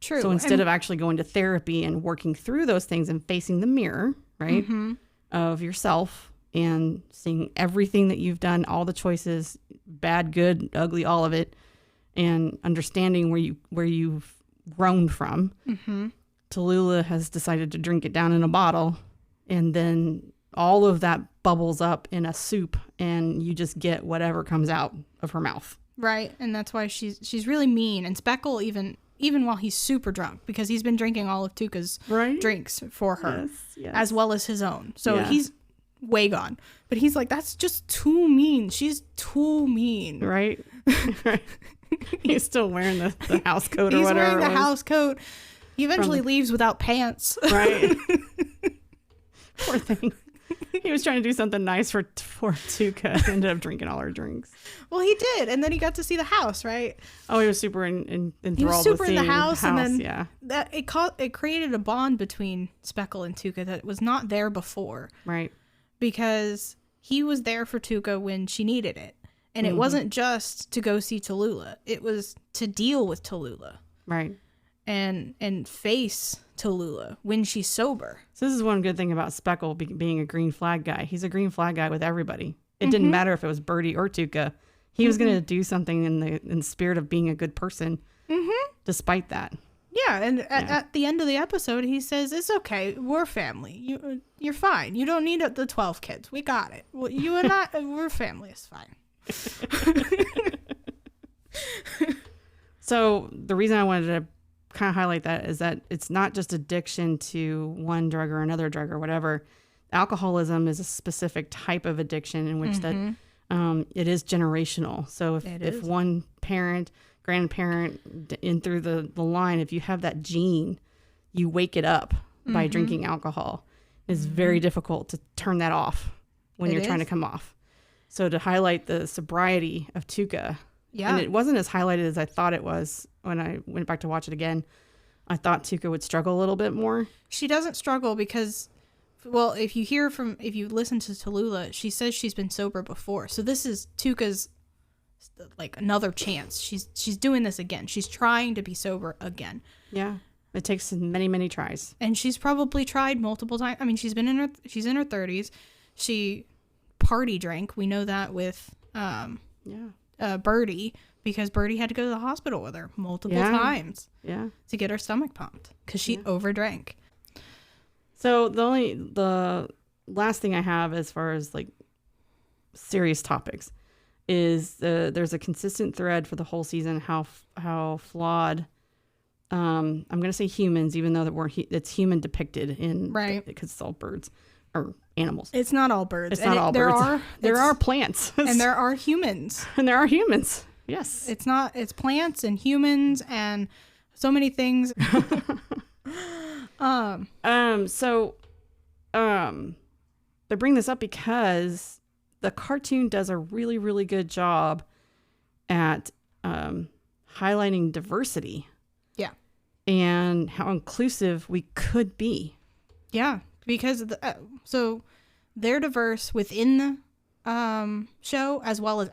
True. So instead of actually going to therapy and working through those things and facing the mirror, right, of yourself and seeing everything that you've done, all the choices, bad, good, ugly, all of it, and understanding where you've grown from, Tallulah has decided to drink it down in a bottle, and then all of that bubbles up in a soup, and you just get whatever comes out of her mouth. Right, and that's why she's really mean. And Speckle even while he's super drunk, because he's been drinking all of Tuca's drinks for her, as well as his own. So he's way gone. But he's like, that's just too mean. She's too mean. Right? He's still wearing the house coat or he's whatever. He's wearing the house coat. He eventually leaves without pants. Right. Poor thing. He was trying to do something nice for Tuca. Ended up drinking all her drinks. Well, he did, and then he got to see the house, right? Oh, he was super enthralled. He was super with in the house, and then that it created a bond between Speckle and Tuca that was not there before. Right. Because he was there for Tuca when she needed it, and it wasn't just to go see Tallulah; it was to deal with Tallulah. Right. And face Tallulah when she's sober. So this is one good thing about Speckle being a green flag guy. He's a green flag guy with everybody. It didn't matter if it was Bertie or Tuca. He was going to do something in the spirit of being a good person, despite that. Yeah, and at the end of the episode, he says, "It's okay. We're family. You're fine. You don't need the 12 kids. We got it. Well, you and I, we're family. It's fine." So the reason I wanted to kind of highlight that is that it's not just addiction to one drug or another drug or whatever. Alcoholism is a specific type of addiction in which that it is generational. So if one parent, grandparent, in through the line, if you have that gene, you wake it up by drinking alcohol. It's very difficult to turn that off when you're trying to come off. So to highlight the sobriety of Tuca, and it wasn't as highlighted as I thought it was when I went back to watch it again. I thought Tuca would struggle a little bit more. She doesn't struggle because, well, if you listen to Tallulah, she says she's been sober before. So this is Tuca's like another chance. She's doing this again. She's trying to be sober again. Yeah. It takes many, many tries. And she's probably tried multiple times. I mean, she's in her 30s. She party drank. We know that with Bertie, because Bertie had to go to the hospital with her multiple times to get her stomach pumped because she overdrank. So the last thing I have as far as like serious topics is there's a consistent thread for the whole season how flawed I'm going to say humans, even though it's human depicted in because it's all birds or animals. It's not all birds. It's not all birds. There are plants. And there are humans. And there are humans. Yes. It's plants and humans and so many things. They bring this up because the cartoon does a really, really good job at highlighting diversity. Yeah. And how inclusive we could be. Yeah. Because so they're diverse within the show as well as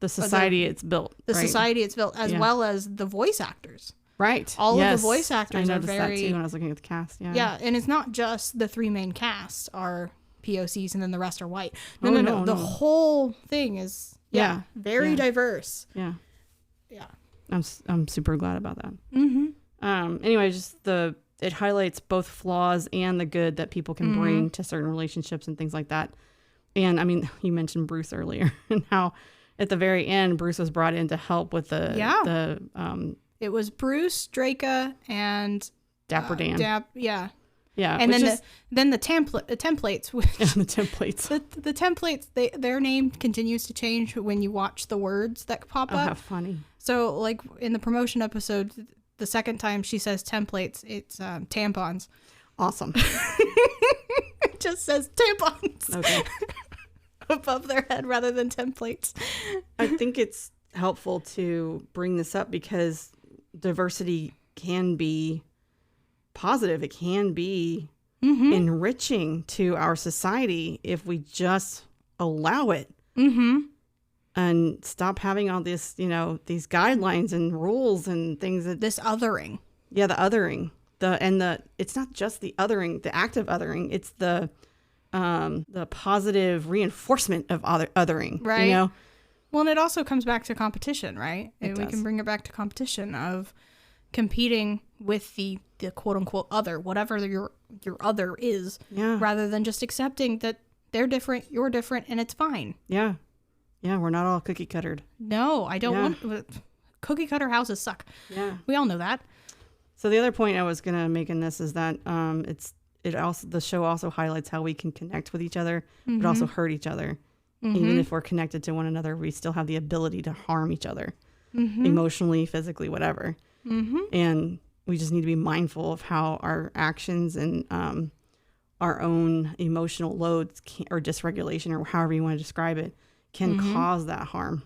the society it's built. The society it's built as well as the voice actors. Right. All of the voice actors I are noticed that too when I was looking at the cast. Yeah. Yeah, and it's not just the three main casts are POCs and then the rest are white. No. The whole thing is Yeah. Very Yeah. diverse. Yeah. Yeah. I'm super glad about that. Mm-hmm. Anyway, just it highlights both flaws and the good that people can bring to certain relationships and things like that. And I mean, you mentioned Bruce earlier and how at the very end, Bruce was brought in to help with it was Bruce, Draca, and Dapper Dan. Yeah. And then the templates, which the templates. the templates, their name continues to change when you watch the words that pop up. How funny. So like in the promotion episode, the second time she says templates, it's tampons. Awesome. It just says tampons. Okay. Above their head rather than templates. I think it's helpful to bring this up because diversity can be positive. It can be enriching to our society if we just allow it and stop having all this, these guidelines and rules and things that this othering. Yeah, the othering. It's not just the othering, the active othering. It's the positive reinforcement of othering. Right. Well, and it also comes back to competition, right? It and does. we can bring it back to competition of competing with the quote unquote other, whatever your other is, rather than just accepting that they're different, you're different, and it's fine. Yeah. Yeah, we're not all cookie cuttered. No, I don't want cookie cutter houses suck. Yeah. We all know that. So the other point I was going to make in this is that the show also highlights how we can connect with each other, but also hurt each other. Even if we're connected to one another, we still have the ability to harm each other emotionally, physically, whatever. And we just need to be mindful of how our actions and our own emotional loads or dysregulation, or however you want to describe it, can cause that harm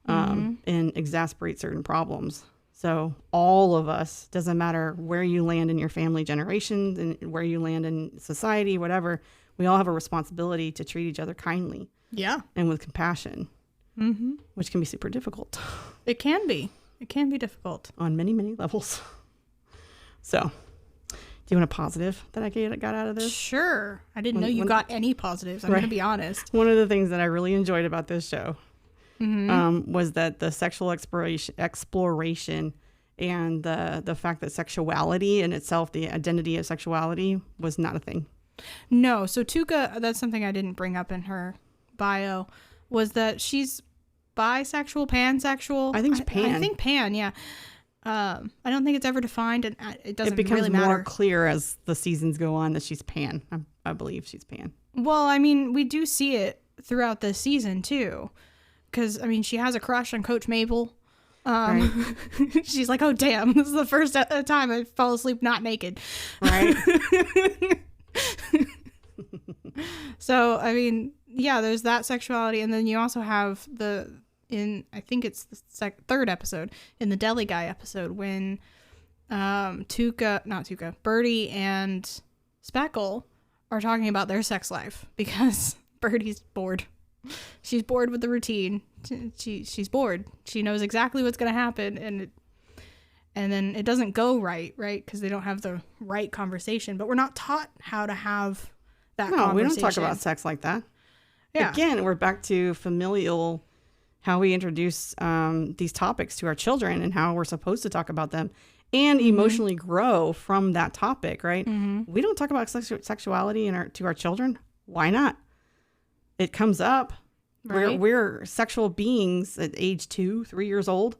and exacerbate certain problems. So all of us, doesn't matter where you land in your family generations and where you land in society, whatever, we all have a responsibility to treat each other kindly. Yeah. And with compassion, which can be super difficult. It can be. It can be difficult. On many, many levels. So, do you want a positive that I got out of this? Sure. I didn't know you got any positives. I'm going to be honest. One of the things that I really enjoyed about this show was that the sexual exploration and the fact that sexuality in itself, the identity of sexuality, was not a thing. No. So Tuca, that's something I didn't bring up in her bio, was that she's bisexual, pansexual. I think it's pan. I think pan, yeah. I don't think it's ever defined, and it doesn't It becomes really matter. more clear as the seasons go on that she's pan. I believe she's pan. Well, I mean, we do see it throughout the season, too. Because, I mean, she has a crush on Coach Mabel. Right. She's like, oh, damn, this is the first time I fell asleep not naked. Right. So, I mean, yeah, there's that sexuality. And then you also have I think it's the third episode, in the Deli Guy episode, when Bertie and Speckle are talking about their sex life because Bertie's bored. She's bored with the routine. She's bored. She knows exactly what's going to happen, and then it doesn't go right, because they don't have the right conversation. But we're not taught how to have that conversation. No, we don't talk about sex like that. Yeah. Again, we're back to familial, how we introduce these topics to our children and how we're supposed to talk about them and emotionally grow from that topic, right? We don't talk about sexuality to our children. Why not? It comes up. Right. We're sexual beings at age 2, 3 years old.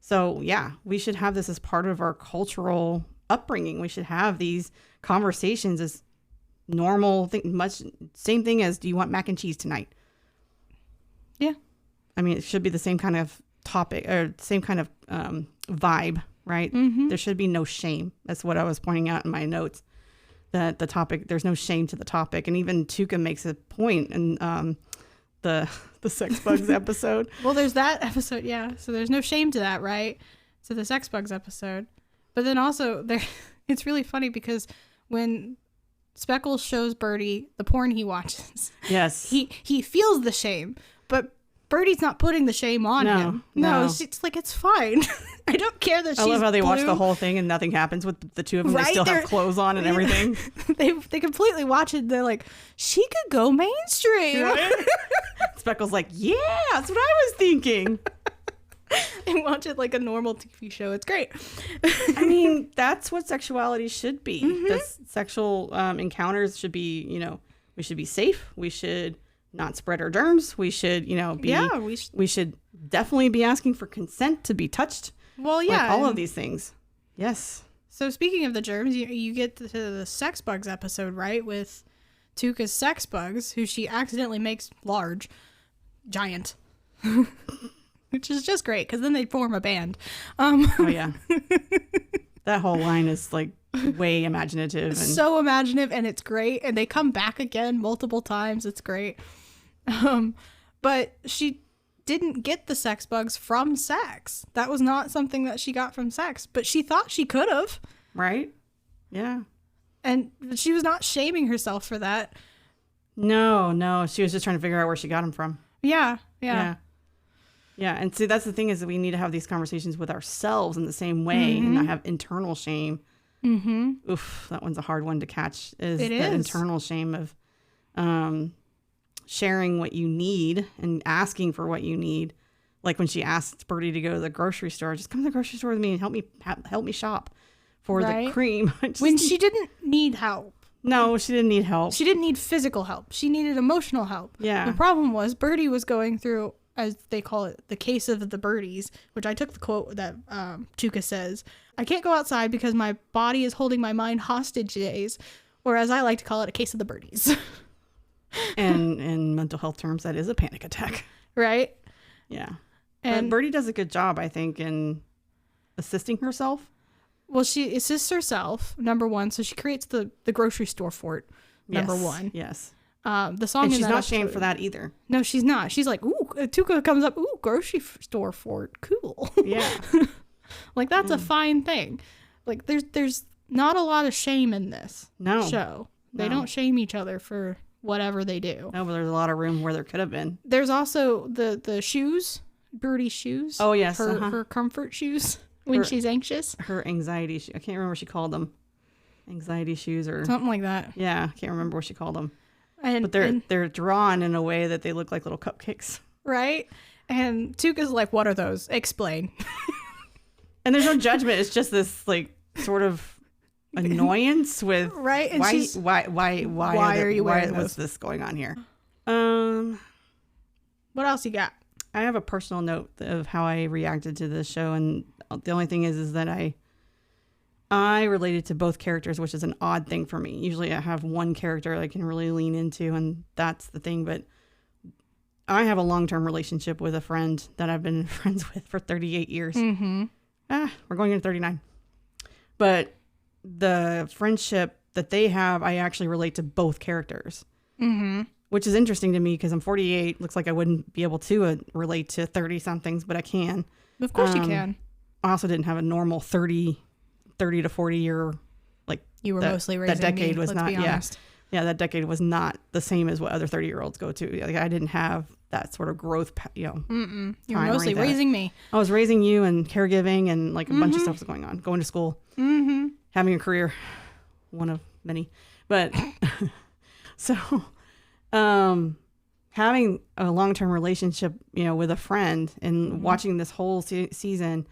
So yeah, we should have this as part of our cultural upbringing. We should have these conversations as normal thing, same thing as, do you want mac and cheese tonight? Yeah. I mean, it should be the same kind of topic or same kind of vibe, right? There should be no shame. That's what I was pointing out in my notes, that the topic, there's no shame to the topic. And even Tuca makes a point in the sex bugs episode. Well, there's that episode, yeah. So there's no shame to that, right? So the sex bugs episode. But then also, it's really funny because when Speckles shows Bertie the porn he watches, yes, he feels the shame, but Bertie's not putting the shame on him. No, it's like, it's fine. I don't care that she's I love how they blue. watch the whole thing and nothing happens with the two of them. Right? They still have clothes on and everything. They completely watch it. They're like, she could go mainstream. Right? Speckle's like, yeah, that's what I was thinking. And watch it like a normal TV show. It's great. I mean, that's what sexuality should be. Mm-hmm. That's sexual encounters should be, we should be safe. We should not spread our germs. We should, we should definitely be asking for consent to be touched. Well, yeah. Like all of these things. Yes. So speaking of the germs, you get to the sex bugs episode, right? With Tuca's sex bugs, who she accidentally makes giant. Which is just great, because then they form a band. Oh, yeah. That whole line is, like, way imaginative. And so imaginative, and it's great. And they come back again multiple times. It's great. But she didn't get the sex bugs from sex. That was not something that she got from sex. But she thought she could have. Right? Yeah. And she was not shaming herself for that. No. She was just trying to figure out where she got them from. Yeah. Yeah, and see, that's the thing is that we need to have these conversations with ourselves in the same way and not have internal shame. Mm-hmm. Oof, that one's a hard one to catch. Is the internal shame of sharing what you need and asking for what you need. Like when she asked Bertie to go to the grocery store, just come to the grocery store with me and help me shop for the cream. When she didn't need help. No, she didn't need help. She didn't need physical help. She needed emotional help. Yeah. The problem was Bertie was going through, as they call it, the case of the birdies, which I took the quote that Tuca says, "I can't go outside because my body is holding my mind hostage days," or as I like to call it, a case of the birdies. And in mental health terms, that is a panic attack. Right? Yeah. And Bertie does a good job, I think, in assisting herself. Well, she assists herself, number one, so she creates the grocery store fort, number one. Yes. The song, and she's not shamed for that either. No, she's not. She's like, ooh, Tuca comes up, ooh, grocery store fort, cool. Yeah. Like, that's a fine thing. Like, there's not a lot of shame in this show. They don't shame each other for whatever they do. No, but there's a lot of room where there could have been. There's also the shoes, Bertie's shoes. Oh, yes. Her comfort shoes when she's anxious. Her anxiety shoes. I can't remember what she called them. Anxiety shoes or something like that. Yeah, I can't remember what she called them. But they're drawn in a way that they look like little cupcakes. Right? And Tuca's like, what are those? Explain. And there's no judgment. It's just this like sort of annoyance with right. And why are you wearing those? What's this going on here? What else you got? I have a personal note of how I reacted to this show, and the only thing is that I related to both characters, which is an odd thing for me. Usually I have one character I can really lean into, and that's the thing. But I have a long-term relationship with a friend that I've been friends with for 38 years. Mm-hmm. We're going into 39. But the friendship that they have, I actually relate to both characters. Mm-hmm. Which is interesting to me because I'm 48. Looks like I wouldn't be able to relate to 30-somethings, but I can. Of course you can. I also didn't have a normal 30 to 40 year, like you were mostly raising that decade me, was let's not be honest. Yeah, that decade was not the same as what other 30-year-olds go to. Like I didn't have that sort of growth, you were mostly raising me. I was raising you and caregiving and like a bunch of stuff was going on, going to school, having a career, one of many, but so having a long-term relationship, with a friend and watching this whole season,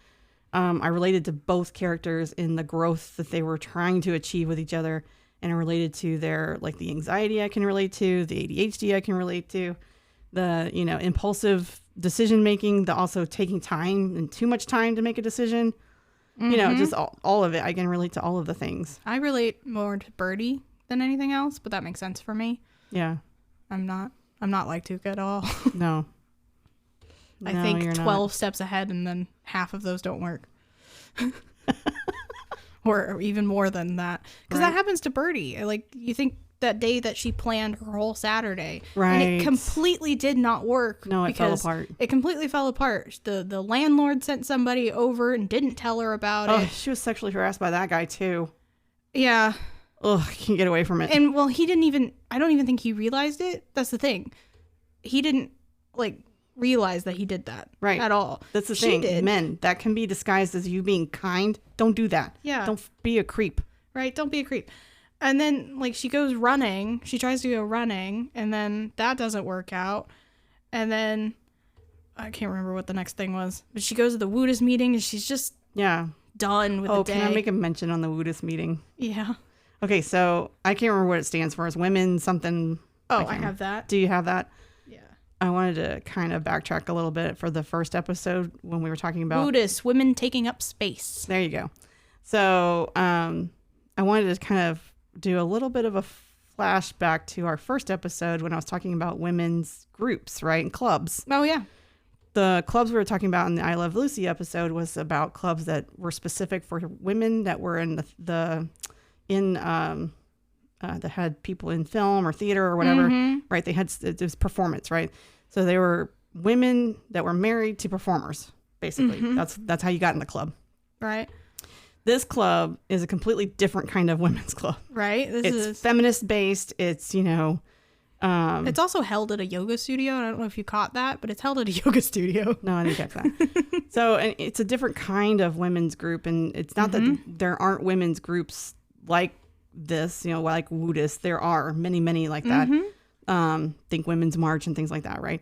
I related to both characters in the growth that they were trying to achieve with each other. And I related to their, like the anxiety I can relate to, the ADHD I can relate to, the, impulsive decision-making, the also taking time and too much time to make a decision, just all of it. I can relate to all of the things. I relate more to Bertie than anything else, but that makes sense for me. Yeah. I'm not like Tuca at all. No. I think 12 steps ahead and then half of those don't work. Or even more than that. Because that happens to Bertie. Like, you think that day that she planned her whole Saturday. Right. And it completely did not work. No, it fell apart. It completely fell apart. The landlord sent somebody over and didn't tell her about it. She was sexually harassed by that guy, too. Yeah. Ugh, I can't get away from it. And, well, I don't even think he realized it. That's the thing. He didn't, like, realize that he did that right at all. That's the She thing. did. Men, that can be disguised as you being kind. Don't do that. Yeah. Don't be a creep. Right? Don't be a creep. And then, like, she goes running. She tries to go running, and then that doesn't work out. And then I can't remember what the next thing was, but she goes to the Woodus meeting, and she's just done with the day. Can I make a mention on the Woodus meeting? Yeah. Okay, so I can't remember what it stands for. It's women something. I have that. Do you have that? Yeah. I wanted to kind of backtrack a little bit for the first episode when we were talking about Woodus, women taking up space. There you go. So I wanted to kind of do a little bit of a flashback to our first episode when I was talking about women's groups, right, and clubs. Oh, yeah. The clubs we were talking about in the I Love Lucy episode was about clubs that were specific for women that were in that had people in film or theater or whatever, right? They had it was performance, right? So they were women that were married to performers, basically. That's how you got in the club, right? This club is a completely different kind of women's club, right? It's feminist based. It's it's also held at a yoga studio. I don't know if you caught that, but it's held at a yoga studio. No, I didn't catch that. So, and it's a different kind of women's group, and it's not that there aren't women's groups like this, like Woodus. There are many, many like that. Think Women's March and things like that, right?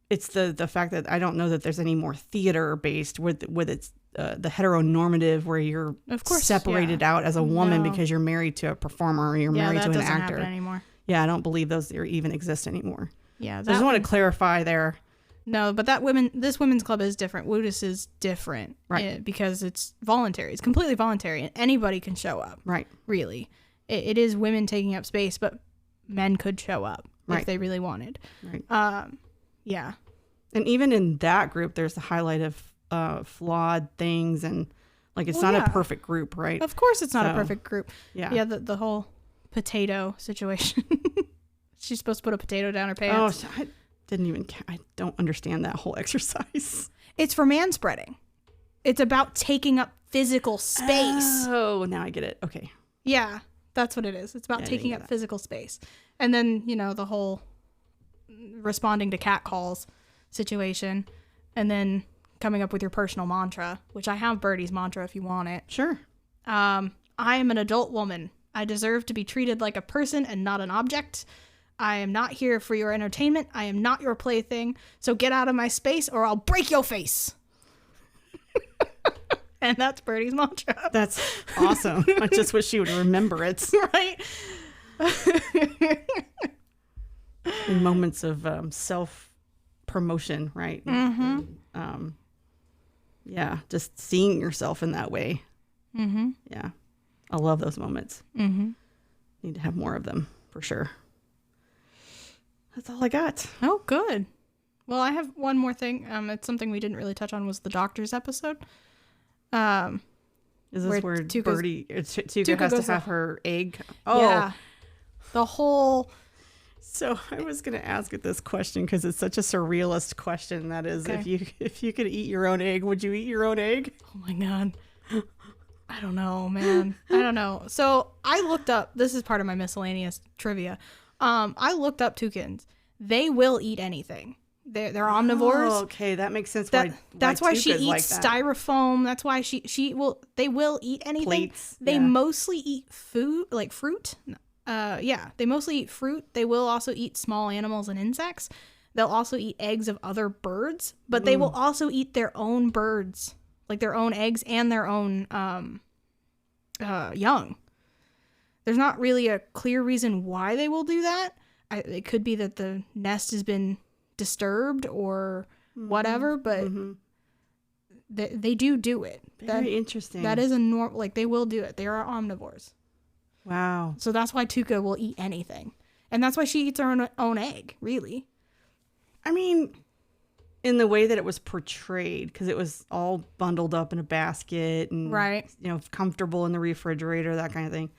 It's the fact that I don't know that there's any more theater based with its the heteronormative where you're separated out as a woman because you're married to a performer or you're married to an actor. Happen anymore. Yeah, I don't believe those even exist anymore. Yeah, so I just want to clarify there. No, but this women's club is different. Woodus is different, right? Because it's voluntary. It's completely voluntary, and anybody can show up. Right. Really, it is women taking up space, but men could show up if they really wanted. Right. Yeah. And even in that group, there's the highlight of flawed things, and like it's not a perfect group, right? Of course, it's not a perfect group. Yeah. Yeah. The whole potato situation. She's supposed to put a potato down her pants. Oh, I don't understand that whole exercise. It's for manspreading. It's about taking up physical space. Oh, now I get it. Okay. Yeah, that's what it is. It's about taking up physical space. And then, the whole responding to catcalls situation, and then coming up with your personal mantra, which I have Bertie's mantra if you want it. Sure. I am an adult woman. I deserve to be treated like a person and not an object. I am not here for your entertainment. I am not your plaything. So get out of my space or I'll break your face. And that's Bertie's mantra. That's awesome. I just wish she would remember it. Right? In moments of self-promotion, right? Yeah, just seeing yourself in that way. Yeah. I love those moments. Need to have more of them, for sure. That's all I got. Oh, good. Well, I have one more thing. It's something we didn't really touch on was the doctor's episode. Is this where Tuca has to have her egg? Oh, yeah. The whole... So I was going to ask it this question because it's such a surrealist question. That is, if you could eat your own egg, would you eat your own egg? Oh my God. I don't know, man. I don't know. So I looked up, this is part of my miscellaneous trivia. I looked up toucans. They will eat anything. They're omnivores. Oh, okay, that makes sense. That's why she eats like styrofoam. That's why they will eat anything. Plates. They mostly eat food, like fruit. They mostly eat fruit. They will also eat small animals and insects. They'll also eat eggs of other birds, but they will also eat their own birds, like their own eggs and their own young. There's not really a clear reason why they will do that. It could be that the nest has been disturbed or whatever, but they do it. Very interesting. That is a normal, like they will do it. They are omnivores. Wow. So that's why Tuca will eat anything. And that's why she eats her own egg, really. I mean, in the way that it was portrayed, because it was all bundled up in a basket and, comfortable in the refrigerator, that kind of thing.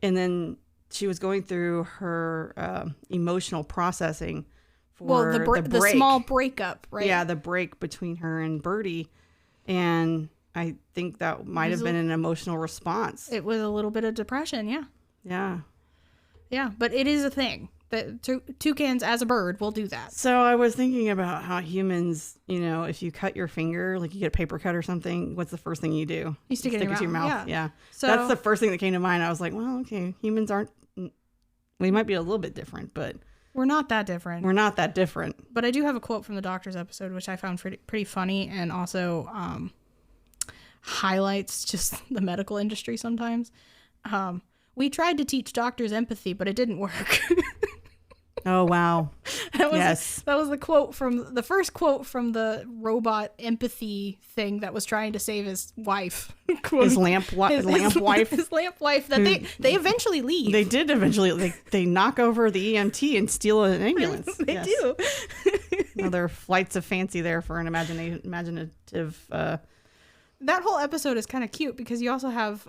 And then she was going through her emotional processing for the small breakup, right? Yeah, the break between her and Bertie. And I think that might have been an emotional response. It was a little bit of depression, yeah. Yeah. Yeah, but it is a thing. Toucans as a bird will do that. So I was thinking about how humans, if you cut your finger, like you get a paper cut or something, what's the first thing you do? You stick it in your mouth. Yeah. So that's the first thing that came to mind. I was like, well, okay, humans aren't, we might be a little bit different, but we're not that different. We're not that different. But I do have a quote from the doctor's episode, which I found pretty funny, and also highlights just the medical industry sometimes. We tried to teach doctors empathy, but it didn't work. Oh, wow. That was the first quote from the robot empathy thing that was trying to save his wife. His lamp wife. His lamp wife that they eventually leave. They did eventually. They knock over the EMT and steal an ambulance. They do. Another flights of fancy there for an imaginative. That whole episode is kind of cute because you also have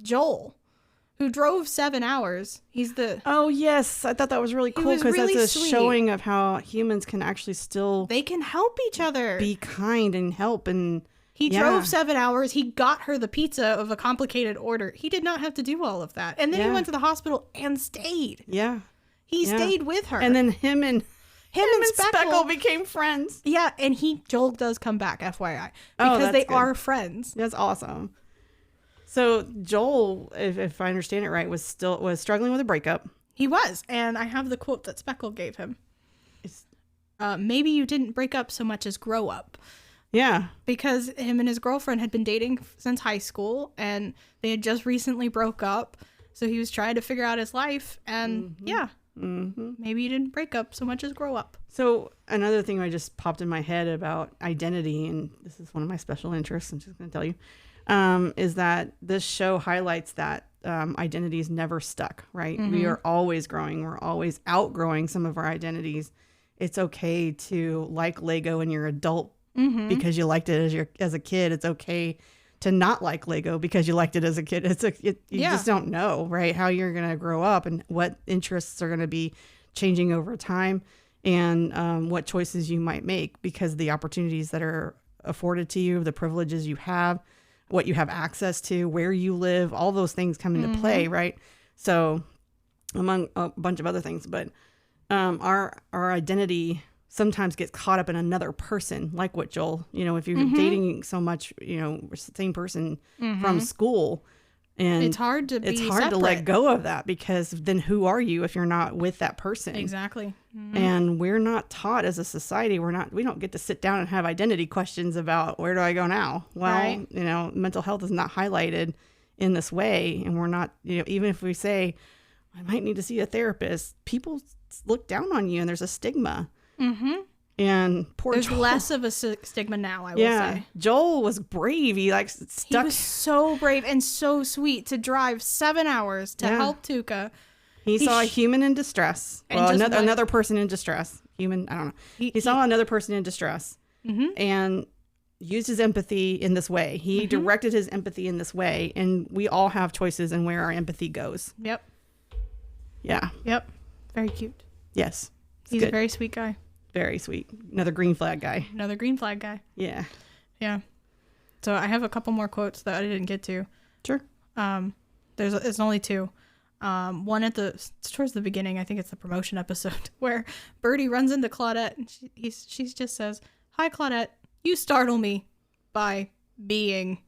Joel, who drove 7 hours. He's the... Oh, yes. I thought that was really cool because really that's a sweet. showing of how humans can actually still... They can help each other. Be kind and help. And he drove 7 hours. He got her the pizza of a complicated order. He did not have to do all of that. And then he went to the hospital and stayed. Yeah. He stayed with her. And then him and Speckle became friends. Yeah, and Joel does come back, FYI. Because they are friends. That's awesome. So Joel, if I understand it right, was struggling with a breakup. He was, and I have the quote that Speckle gave him. Maybe you didn't break up so much as grow up. Yeah. Because him and his girlfriend had been dating since high school, and they had just recently broke up. So he was trying to figure out his life, and maybe you didn't break up so much as grow up. So another thing I just popped in my head about identity, and this is one of my special interests, I'm just going to tell you. Is that this show highlights that identity is never stuck, right? Mm-hmm. We are always growing. We're always outgrowing some of our identities. It's okay to like Lego in your adult because you liked it as a kid. It's okay to not like Lego because you liked it as a kid. You just don't know, right? How you're going to grow up and what interests are going to be changing over time and what choices you might make because the opportunities that are afforded to you, the privileges you have, what you have access to, where you live, all those things come into play, right? So among a bunch of other things, but our identity sometimes gets caught up in another person, like what Joel, if you're dating so much, same person from school, and it's hard to let go of that because then who are you if you're not with that person? Exactly. And we're not taught as a society, we don't get to sit down and have identity questions about where do I go now? Well, right. Mental health is not highlighted in this way. And we're not, even if we say, I might need to see a therapist, people look down on you and there's a stigma. Mm-hmm. And there's Joel. Less of a stigma now, I will say. Joel was brave. He stuck. He was so brave and so sweet to drive 7 hours to help Tuca. He saw a human in distress. Well, another person in distress. Human, I don't know. He saw another person in distress and used his empathy in this way. He directed his empathy in this way. And we all have choices in where our empathy goes. Yep. Yeah. Yep. Very cute. Yes. He's a very sweet guy. Very sweet. Another green flag guy. Another green flag guy. Yeah. Yeah. So I have a couple more quotes that I didn't get to. Sure. There's only two. One towards the beginning, I think it's the promotion episode, where Bertie runs into Claudette and she just says, "Hi, Claudette, you startle me by being."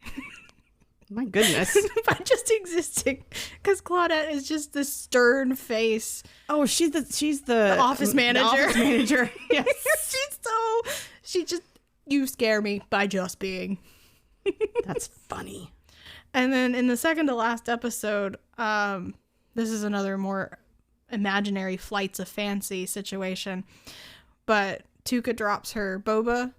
My goodness. By just existing. Because Claudette is just this stern face. Oh, she's the office manager. The office manager. Yes. You scare me by just being. That's funny. And then in the second to last episode, this is another more imaginary flights of fancy situation. But Tuca drops her boba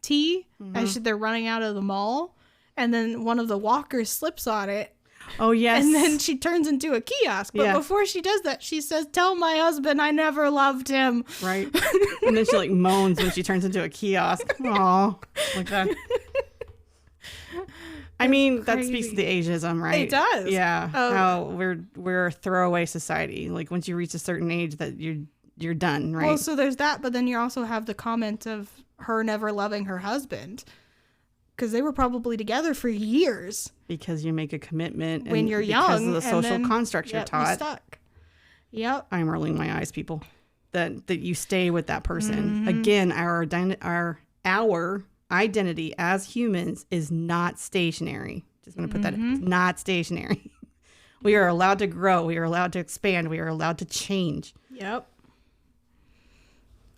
tea as they're running out of the mall. And then one of the walkers slips on it. Oh, yes. And then she turns into a kiosk. But before she does that, she says, "Tell my husband I never loved him." Right. And then she moans when she turns into a kiosk. Aw. Like that. I mean, that speaks to the ageism, right? It does. Yeah. How we're a throwaway society. Once you reach a certain age that you're done, right? Well, so there's that. But then you also have the comment of her never loving her husband. Because they were probably together for years. Because you make a commitment when you're young. Because of the social construct you're taught. You're stuck. Yep. I'm rolling my eyes, people. That you stay with that person. Again, our identity as humans is not stationary. Just going to put that in. It's not stationary. We are allowed to grow. We are allowed to expand. We are allowed to change. Yep.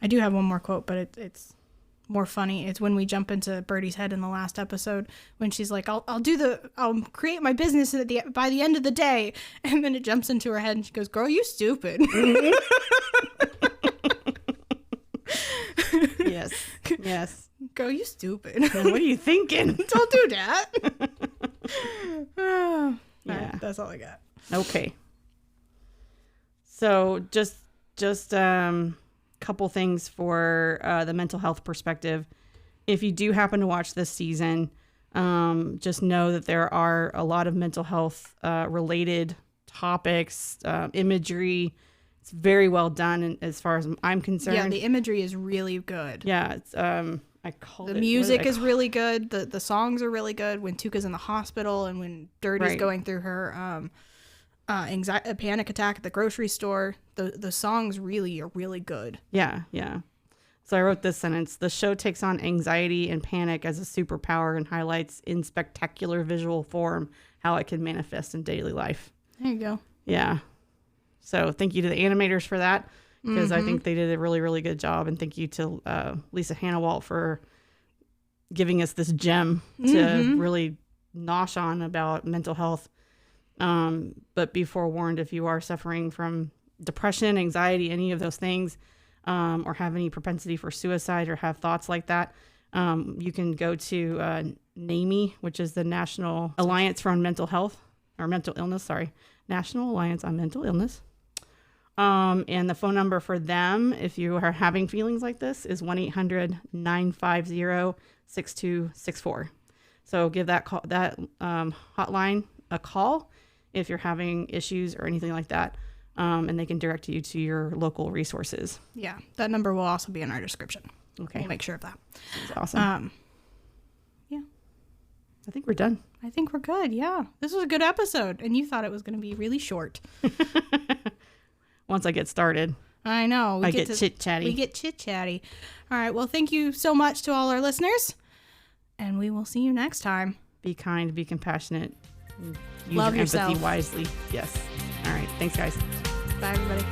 I do have one more quote, but it's more funny. It's when we jump into Bertie's head in the last episode when she's like, I'll create my business by the end of the day. And then it jumps into her head and she goes, girl, you stupid. Yes. Girl, you stupid. And what are you thinking? Don't do that. Yeah. Right, that's all I got. Okay. So just couple things for the mental health perspective. If you do happen to watch this season, just know that there are a lot of mental health related topics, imagery. It's very well done as far as I'm concerned. Yeah, the imagery is really good. Yeah, it's the music is really good. The songs are really good. When Tuca's in the hospital and when Dirty's going through her a panic attack at the grocery store, the songs really are really good. Yeah. So I wrote this sentence: the show takes on anxiety and panic as a superpower and highlights in spectacular visual form how it can manifest in daily life. There you go. Yeah. So thank you to the animators for that, because I think they did a really, really good job. And thank you to Lisa Hannawalt for giving us this gem to really nosh on about mental health. But be forewarned, if you are suffering from depression, anxiety, any of those things, or have any propensity for suicide or have thoughts like that, you can go to NAMI, which is the National Alliance on Mental Health or Mental Illness. Sorry, National Alliance on Mental Illness. And the phone number for them, if you are having feelings like this, is 1-800-950-6264. So give that hotline a call if you're having issues or anything like that, and they can direct you to your local resources. Yeah, that number will also be in our description. Okay. We'll make sure of that. That's awesome. Yeah. I think we're done. I think we're good, yeah. This was a good episode, and you thought it was going to be really short. Once I get started. I know. I get chit-chatty. We get chit-chatty. All right, well, thank you so much to all our listeners, and we will see you next time. Be kind, be compassionate. Use Love your yourself. empathy wisely. Yes. All right. Thanks, guys. Bye, everybody.